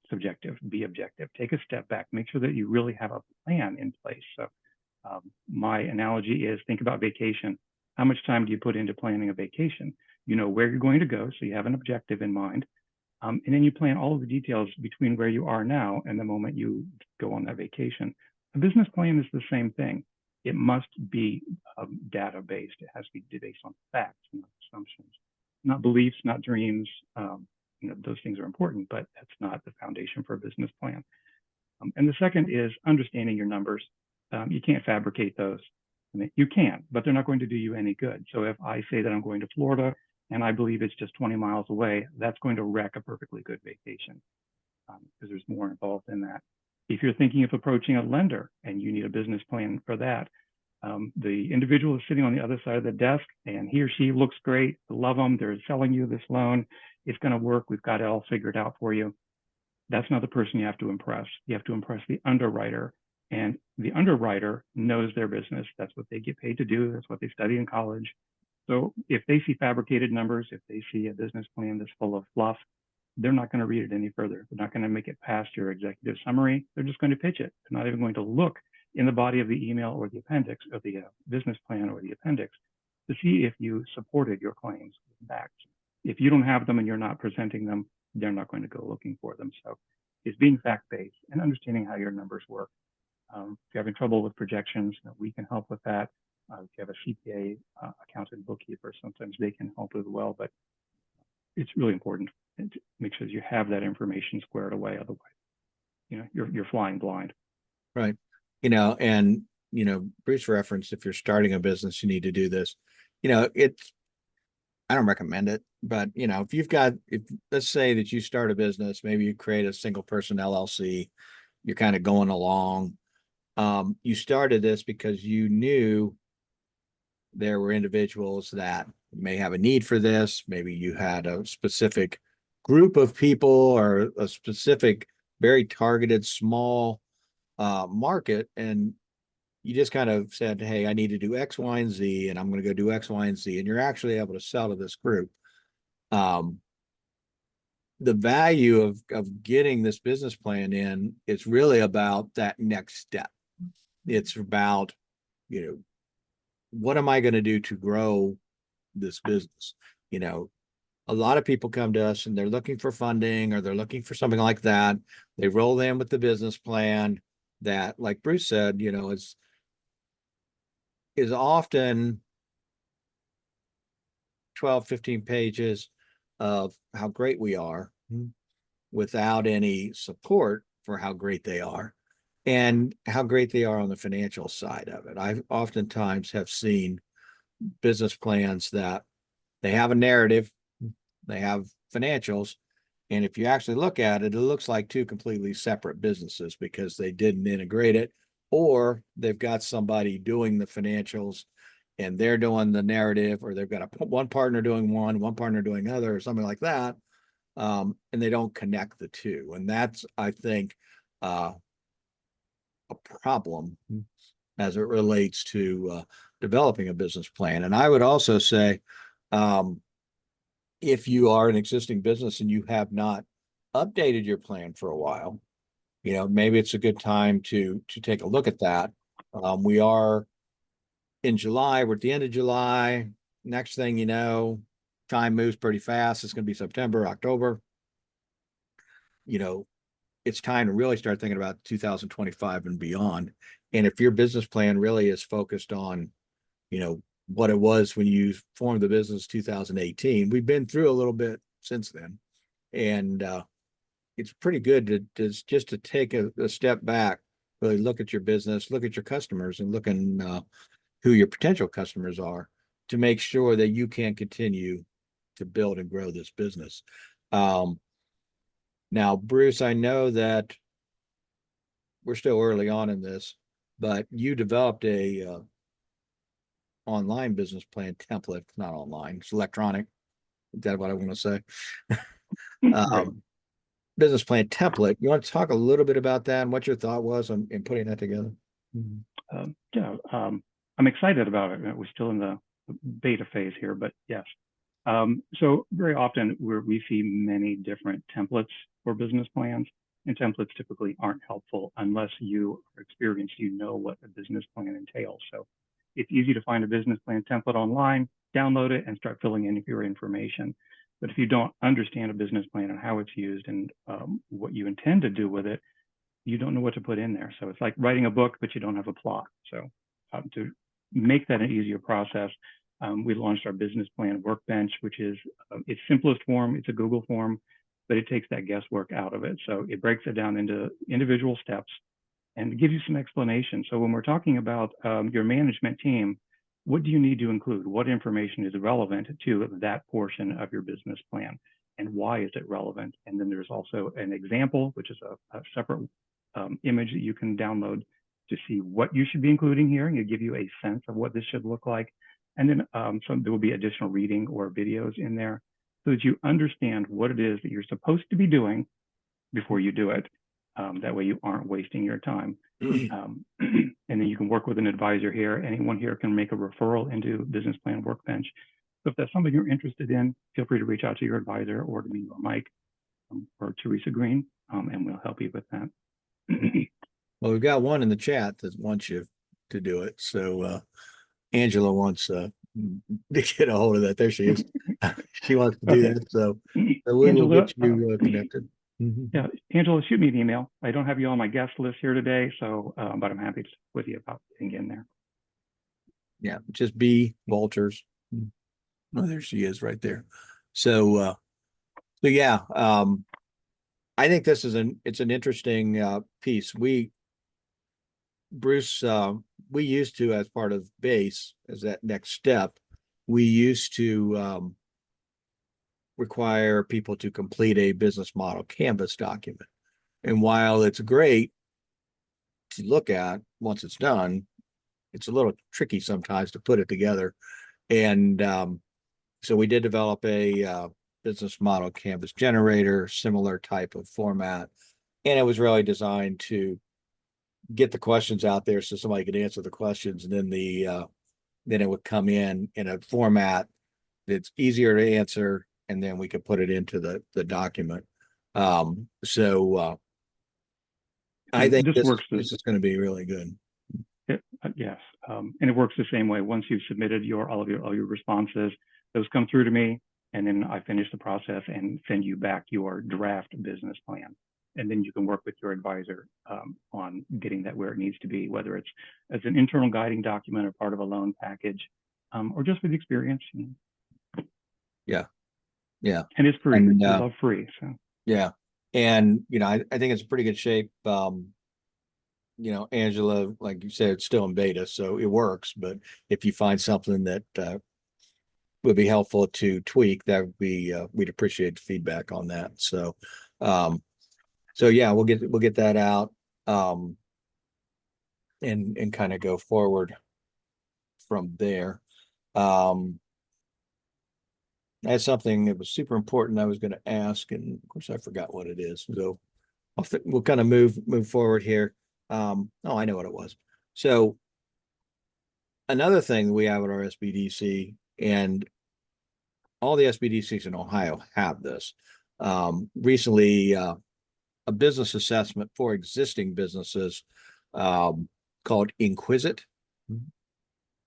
B: subjective, be objective. Take a step back, make sure that you really have a plan in place. So my analogy is think about vacation. How much time do you put into planning a vacation? You know where you're going to go, so you have an objective in mind. And then you plan all of the details between where you are now and the moment you go on that vacation. A business plan is the same thing. It must be data-based. It has to be based on facts, not assumptions, not beliefs, not dreams. Those things are important, but that's not the foundation for a business plan. And the second is understanding your numbers. You can't fabricate those. I mean, you can, but they're not going to do you any good. So if I say that I'm going to Florida and I believe it's just 20 miles away, that's going to wreck a perfectly good vacation because there's more involved in that. If you're thinking of approaching a lender and you need a business plan for that, the individual is sitting on the other side of the desk and he or she looks great, love them, they're selling you this loan, it's going to work, we've got it all figured out for you. That's not the person you have to impress. You have to impress the underwriter, and the underwriter knows their business. That's what they get paid to do. That's what they study in college. So if they see fabricated numbers, if they see a business plan that's full of fluff, they're not going to read it any further. They're not going to make it past your executive summary. They're just going to pitch it. They're not even going to look in the body of the email or the appendix or the business plan or the appendix to see if you supported your claims with facts. If you don't have them and you're not presenting them, they're not going to go looking for them. So it's being fact-based and understanding how your numbers work. If you're having trouble with projections, we can help with that. If you have a CPA, accountant, bookkeeper, sometimes they can help as well. But it's really important to make sure that you have that information squared away. Otherwise, you're flying blind.
A: Right. Bruce referenced, if you're starting a business, you need to do this. I don't recommend it, but if let's say that you start a business, maybe you create a single person LLC, you're kind of going along. You started this because you knew there were individuals that may have a need for this. Maybe you had a specific group of people or a specific, very targeted small market, and you just kind of said, hey, I need to do X, Y, and Z, and I'm going to go do X, Y, and Z, and you're actually able to sell to this group. The value of getting this business plan in, it's really about that next step. It's about, what am I going to do to grow this business? A lot of people come to us and they're looking for funding or they're looking for something like that. They roll in with the business plan that, like Bruce said, is often 12, 15 pages of how great we are without any support for how great they are and how great they are on the financial side of it. I oftentimes have seen business plans that they have a narrative, they have financials, and if you actually look at it, it looks like two completely separate businesses because they didn't integrate it, or they've got somebody doing the financials and they're doing the narrative, or they've got one partner doing one partner doing other, or something like that. And they don't connect the two. And that's, I think, a problem as it relates to developing a business plan. And I would also say, if you are an existing business and you have not updated your plan for a while, maybe it's a good time to take a look at that. We are in July. We're at the end of July. Next thing you know, time moves pretty fast. It's going to be September, October. It's time to really start thinking about 2025 and beyond. And if your business plan really is focused on, what it was when you formed the business 2018, we've been through a little bit since then. And it's pretty good to just to take a step back, really look at your business, look at your customers, and look in who your potential customers are to make sure that you can continue to build and grow this business. Now, Bruce, I know that we're still early on in this, but you developed a online business plan template. It's not online, it's electronic. Is that what I want to say?
B: Right.
A: Business plan template. You want to talk a little bit about that and what your thought was in putting that together?
B: I'm excited about it. We're still in the beta phase here, but yes. So very often we see many different templates for business plans, and templates typically aren't helpful unless you are experienced, what a business plan entails. So it's easy to find a business plan template online, download it, and start filling in your information. But if you don't understand a business plan and how it's used and what you intend to do with it, you don't know what to put in there. So it's like writing a book, but you don't have a plot. So to make that an easier process, we launched our business plan workbench, which is its simplest form. It's a Google form, but it takes that guesswork out of it. So it breaks it down into individual steps and gives you some explanation. So when we're talking about your management team, what do you need to include? What information is relevant to that portion of your business plan? And why is it relevant? And then there's also an example, which is a separate image that you can download to see what you should be including here, and it'll give you a sense of what this should look like. And then there will be additional reading or videos in there so that you understand what it is that you're supposed to be doing before you do it. That way you aren't wasting your time. And then you can work with an advisor here. Anyone here can make a referral into Business Plan Workbench. So if that's something you're interested in, feel free to reach out to your advisor or to me or Mike or Teresa Green, and we'll help you with that.
A: Well, we've got one in the chat that wants you to do it. So Angela wants to get a hold of that. There she is. She wants to do that. So we will get you connected.
B: Yeah, Angela, shoot me an email. I don't have you on my guest list here today, so but I'm happy to talk with you about getting in there.
A: Yeah, just B Walters. Oh, there she is right there. So yeah, I think this is it's an interesting piece. Bruce, we used to, as part of base, as that next step, we used to require people to complete a business model canvas document. And while it's great to look at once it's done, it's a little tricky sometimes to put it together. And so we did develop a business model canvas generator, similar type of format. And it was really designed to get the questions out there so somebody could answer the questions. And then it would come in a format that's easier to answer. And then we could put it into the document. So I
B: And
A: think
B: this works
A: this is going to be really good.
B: yes, and it works the same way. Once you've submitted all your responses, those come through to me, and then I finish the process and send you back your draft business plan. And then you can work with your advisor on getting that where it needs to be, whether it's as an internal guiding document or part of a loan package, or just with experience.
A: Yeah. Yeah.
B: And it's free.
A: And
B: We love free. So
A: yeah. And I think it's pretty good shape. Angela, like you said, it's still in beta, so it works. But if you find something that would be helpful to tweak, that would be we'd appreciate the feedback on that. So yeah, we'll get that out and kind of go forward from there. That's something that was super important I was going to ask, and of course I forgot what it is. So we'll kind of move forward here. Oh, I know what it was. So another thing we have at our SBDC, and all the SBDCs in Ohio have this. Recently, a business assessment for existing businesses called Inquisit.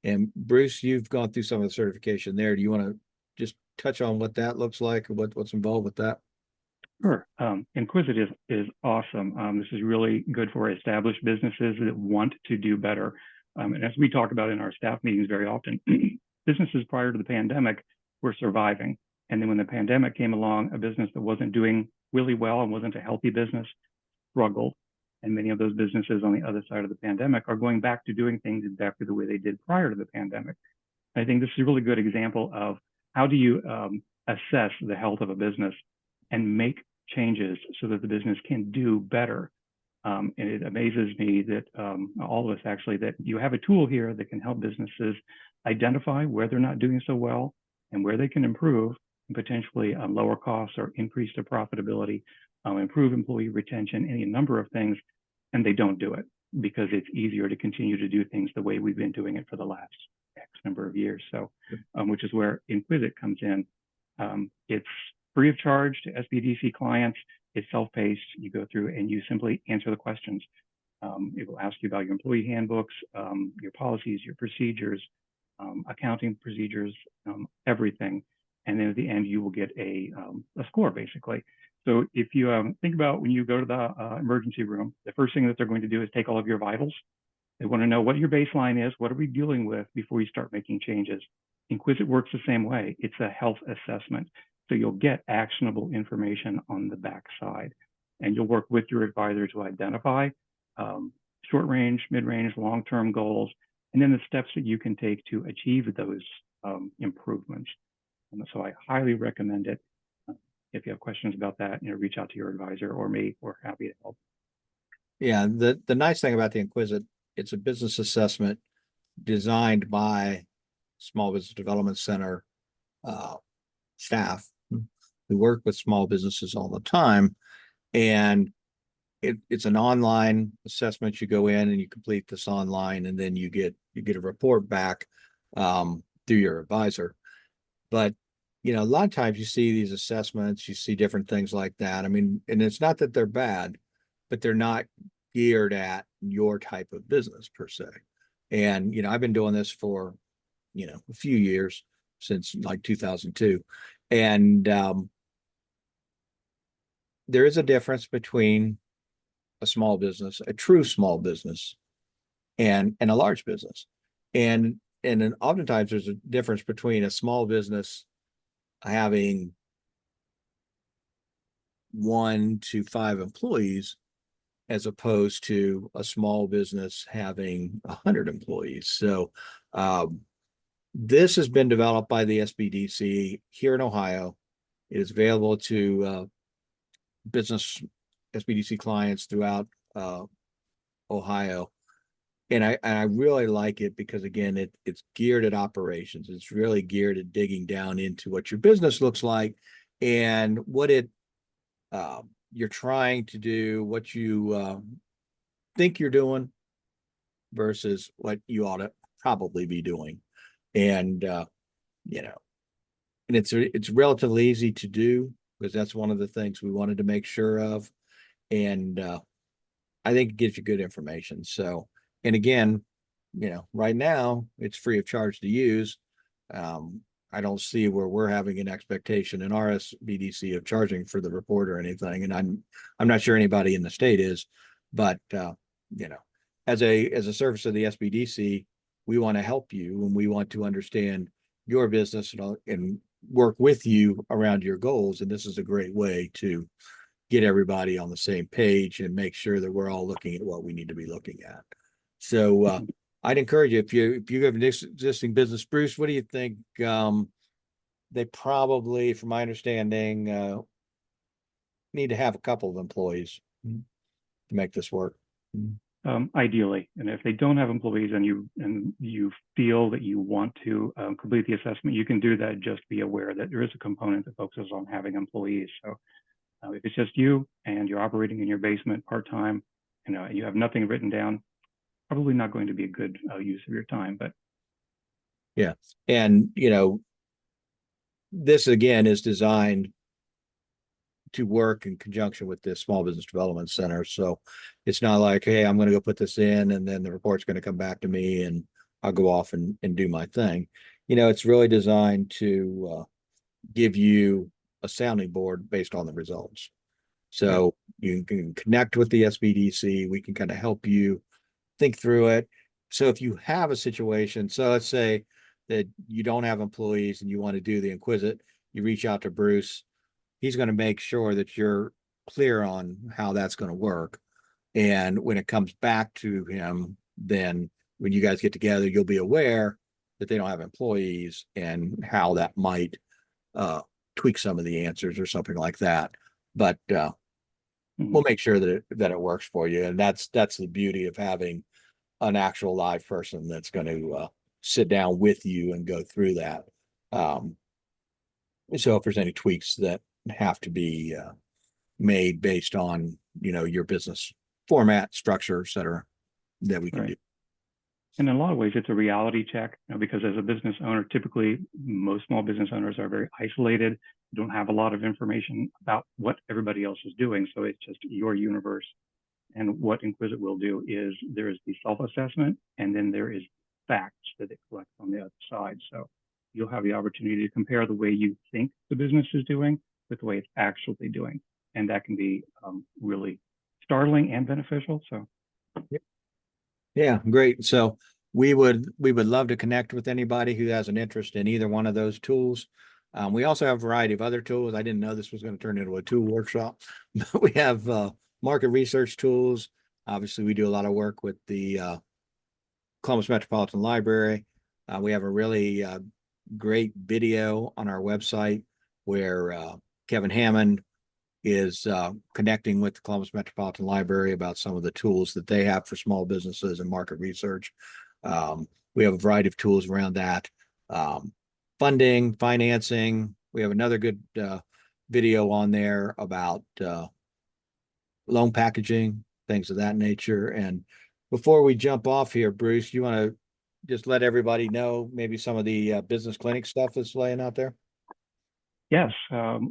A: And Bruce, you've gone through some of the certification there. Do you want to just touch on what that looks like, or what's involved with that?
B: sure. Inquisit is awesome. This is really good for established businesses that want to do better. And as we talk about in our staff meetings very often, businesses prior to the pandemic were surviving. And then when the pandemic came along, a business that wasn't doing really well and wasn't a healthy business struggled. And many of those businesses on the other side of the pandemic are going back to doing things exactly the way they did prior to the pandemic. I think this is a really good example of how do you assess the health of a business and make changes so that the business can do better. And it amazes me that all of us actually, that you have a tool here that can help businesses identify where they're not doing so well and where they can improve and potentially lower costs or increase their profitability, improve employee retention, any number of things, and they don't do it because it's easier to continue to do things the way we've been doing it for the last X number of years. So, which is where Inquisit comes in. It's free of charge to SBDC clients. It's self-paced. You go through and you simply answer the questions. It will ask you about your employee handbooks, your policies, your procedures, accounting procedures, everything. And then at the end, you will get a score, basically. So if you think about when you go to the emergency room, the first thing that they're going to do is take all of your vitals. They want to know what your baseline is, what are we dealing with before you start making changes. Inquisit works the same way. It's a health assessment. So you'll get actionable information on the backside, and you'll work with your advisor to identify short range, mid range, long term goals, and then the steps that you can take to achieve those improvements. And so I highly recommend it. If you have questions about that, reach out to your advisor or me. We're happy to help.
A: Yeah, the nice thing about the Inquisit, it's a business assessment designed by Small Business Development Center staff who work with small businesses all the time. And it's an online assessment. You go in and you complete this online, and then you get a report back through your advisor. But a lot of times you see these assessments, you see different things like that. I mean, and it's not that they're bad, but they're not geared at your type of business per se. And I've been doing this for a few years, since like 2002, and there is a difference between a small business, a true small business, and a large business. And then oftentimes there's a difference between a small business having 1 to 5 employees as opposed to a small business having 100 employees. So this has been developed by the SBDC here in Ohio. It is available to business SBDC clients throughout Ohio. And I really like it because again, it's geared at operations. It's really geared at digging down into what your business looks like and what you're trying to do, what you think you're doing versus what you ought to probably be doing. And you know, and it's relatively easy to do because that's one of the things we wanted to make sure of. And I think it gives you good information. So, and again, right now it's free of charge to use. Um, I don't see where we're having an expectation in our SBDC of charging for the report or anything, and I'm not sure anybody in the state is, but you know, as a service of the SBDC, we want to help you and we want to understand your business and work with you around your goals. And this is a great way to get everybody on the same page and make sure that we're all looking at what we need to be looking at. So I'd encourage you if you have an existing business, Bruce, what do you think? They probably, from my understanding, need to have a couple of employees to make this work.
B: Ideally, and if they don't have employees and you feel that you want to complete the assessment, you can do that. Just be aware that there is a component that focuses on having employees. So if it's just you and you're operating in your basement part-time, you have nothing written down, probably not going to be a good use of your time. But
A: yeah, and this again is designed to work in conjunction with the Small Business Development Center. So it's not like, hey, I'm going to go put this in and then the report's going to come back to me and I'll go off and do my thing. It's really designed to give you a sounding board based on the results. So you can connect with the SBDC. We can kind of help you think through it. So if you have a situation, so let's say that you don't have employees and you want to do the Inquisit, you reach out to Bruce. He's going to make sure that you're clear on how that's going to work. And when it comes back to him, then when you guys get together, you'll be aware that they don't have employees and how that might tweak some of the answers or something like that. But we'll make sure that it works for you. And that's the beauty of having an actual live person that's going to sit down with you and go through that. So if there's any tweaks that have to be made based on your business format, structure, et cetera, that we can do.
B: And in a lot of ways, it's a reality check, because as a business owner, typically most small business owners are very isolated, don't have a lot of information about what everybody else is doing. So it's just your universe. And what Inquisit will do is there is the self-assessment, and then there is facts that it collects on the other side. So you'll have the opportunity to compare the way you think the business is doing with the way it's actually doing. And that can be really startling and beneficial. So
A: yeah, great. So we would love to connect with anybody who has an interest in either one of those tools. We also have a variety of other tools. I didn't know this was going to turn into a tool workshop, but we have market research tools. Obviously, we do a lot of work with the Columbus Metropolitan Library. We have a really great video on our website where Kevin Hammond is connecting with the Columbus Metropolitan Library about some of the tools that they have for small businesses and market research. We have a variety of tools around that. Funding, financing. We have another good video on there about loan packaging, things of that nature. And before we jump off here, Bruce, you want to just let everybody know maybe some of the business clinic stuff that's laying out there?
B: Yes,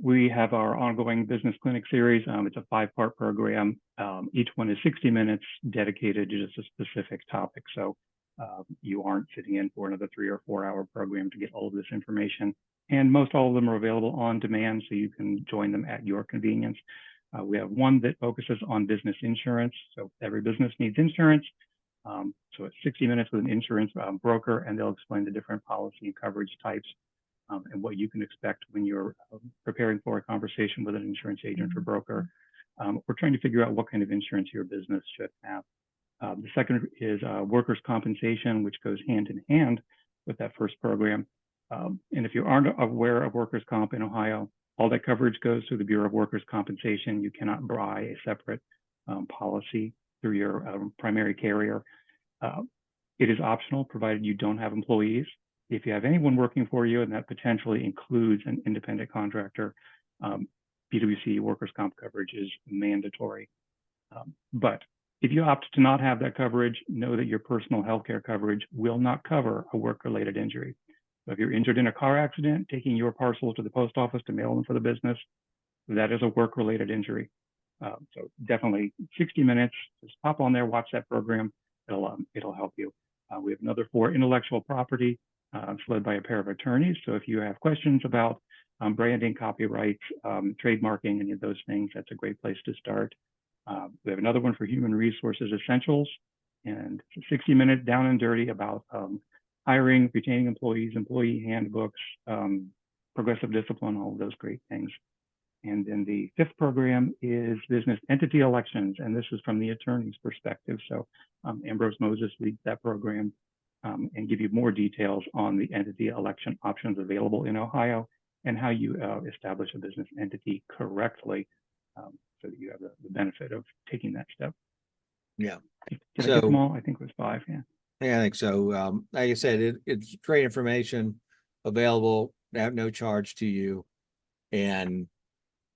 B: we have our ongoing business clinic series. It's a 5-part program. Each one is 60 minutes dedicated to just a specific topic. So you aren't sitting in for another 3 or 4 hour program to get all of this information. And most all of them are available on demand, so you can join them at your convenience. We have one that focuses on business insurance. So every business needs insurance. So it's 60 minutes with an insurance broker, and they'll explain the different policy and coverage types. And what you can expect when you're preparing for a conversation with an insurance agent or broker. We're trying to figure out what kind of insurance your business should have. The second is workers' compensation, which goes hand in hand with that first program. And if you aren't aware of workers' comp in Ohio, all that coverage goes through the Bureau of Workers' Compensation. You cannot buy a separate policy through your primary carrier. It is optional, provided you don't have employees. If you have anyone working for you, and that potentially includes an independent contractor, PWC workers' comp coverage is mandatory. But if you opt to not have that coverage, know that your personal healthcare coverage will not cover a work-related injury. So if you're injured in a car accident, taking your parcels to the post office to mail them for the business, that is a work-related injury. So definitely 60 minutes, just pop on there, watch that program. It'll help you. We have another for intellectual property. It's led by a pair of attorneys. So if you have questions about branding, copyrights, trademarking, any of those things, that's a great place to start. We have another one for human resources essentials, and 60-minute down and dirty about hiring, retaining employees, employee handbooks, progressive discipline, all of those great things. And then the fifth program is business entity elections, and this is from the attorney's perspective. So Ambrose Moses leads that program and give you more details on the entity election options available in Ohio and how you establish a business entity correctly, so that you have the benefit of taking that step.
A: Yeah.
B: Did I get them all? I think it was 5. Yeah.
A: Yeah, I think so. Like I said, it's great information available at no charge to you, and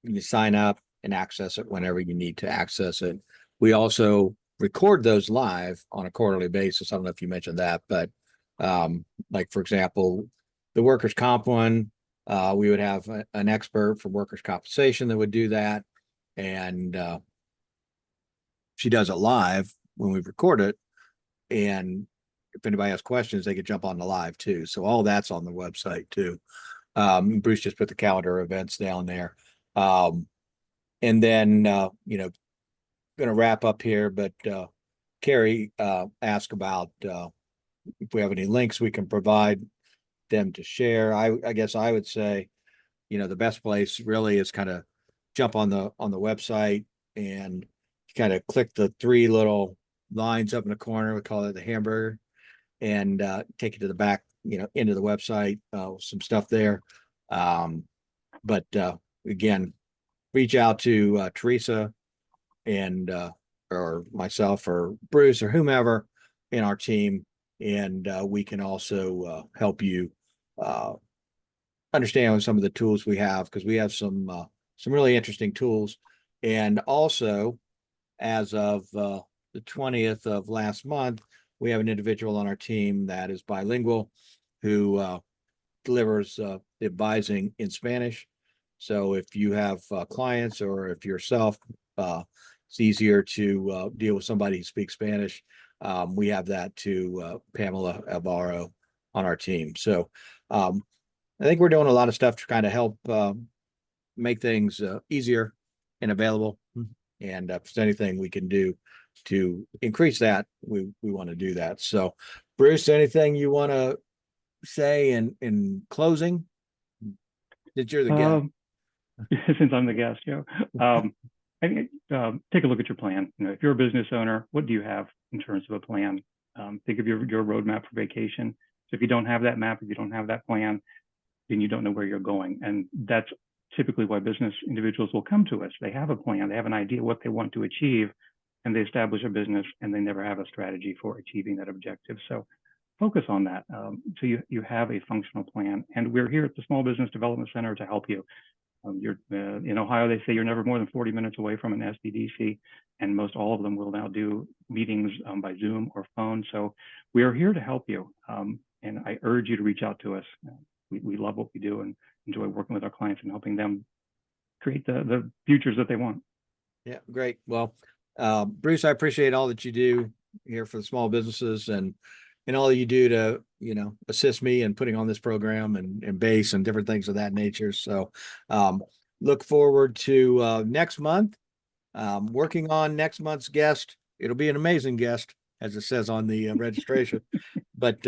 A: you sign up and access it whenever you need to access it. We also record those live on a quarterly basis. I don't know if you mentioned that, but like for example, the workers' comp one, we would have an expert from workers' compensation that would do that, and she does it live when we record it. And if anybody has questions, they could jump on the live too. So all that's on the website too. Bruce just put the calendar events down there. And then, going to wrap up here, but Carrie asked about if we have any links we can provide them to share. I guess I would say, the best place really is kind of jump on the website and kind of click the 3 little lines up in the corner. We call it the hamburger, and take it to the back, into the website, some stuff there. But again, reach out to Teresa and or myself or Bruce or whomever in our team, and we can also help you understand some of the tools we have, because we have some really interesting tools. And also, as of the 20th of last month, we have an individual on our team that is bilingual who delivers advising in Spanish. So if you have clients, or if yourself, it's easier to deal with somebody who speaks Spanish, we have that to Pamela Alvaro on our team. So I think we're doing a lot of stuff to kind of help make things easier and available. And if there's anything we can do to increase that, we want to do that. So Bruce, anything you want to say in closing? That you're the guest.
B: Since I'm the guest, I think take a look at your plan. If you're a business owner, what do you have in terms of a plan? Think of your roadmap for vacation. So if you don't have that map, if you don't have that plan, then you don't know where you're going. And that's typically why business individuals will come to us. They have a plan, they have an idea what they want to achieve, and they establish a business, and they never have a strategy for achieving that objective. So focus on that. So you have a functional plan, and we're here at the Small Business Development Center to help you. You're in Ohio, they say you're never more than 40 minutes away from an SBDC, and most all of them will now do meetings by Zoom or phone. So we are here to help you, and I urge you to reach out to us. We love what we do and enjoy working with our clients and helping them create the futures that they want.
A: Yeah, great. Well, Bruce, I appreciate all that you do here for the small businesses, and all that you do to, assist me in putting on this program and base and different things of that nature. So look forward to next month, working on next month's guest. It'll be an amazing guest, as it says on the registration. But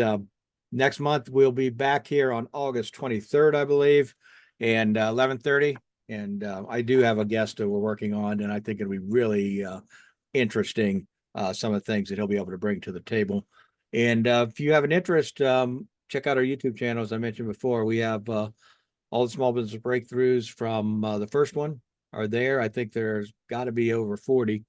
A: next month, we'll be back here on August 23rd, I believe, and 11:30. And I do have a guest that we're working on, and I think it'll be really interesting, some of the things that he'll be able to bring to the table. And if you have an interest, check out our YouTube channel. As I mentioned before, we have all the small business breakthroughs from the first one are there. I think there's got to be over 40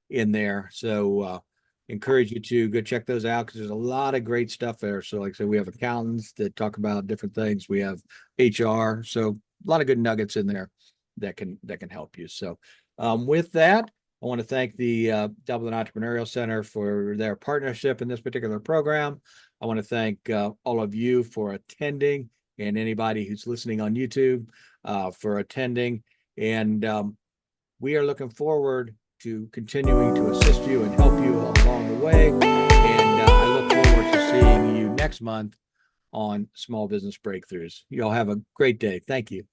A: in there. So encourage you to go check those out because there's a lot of great stuff there. So like I said, we have accountants that talk about different things. We have HR. So a lot of good nuggets in there that can help you. So with that, I want to thank the Dublin Entrepreneurial Center for their partnership in this particular program. I want to thank all of you for attending and anybody who's listening on YouTube for attending. And we are looking forward to continuing to assist you and help you along the way. And I look forward to seeing you next month on Small Business Breakthroughs. You all have a great day. Thank you.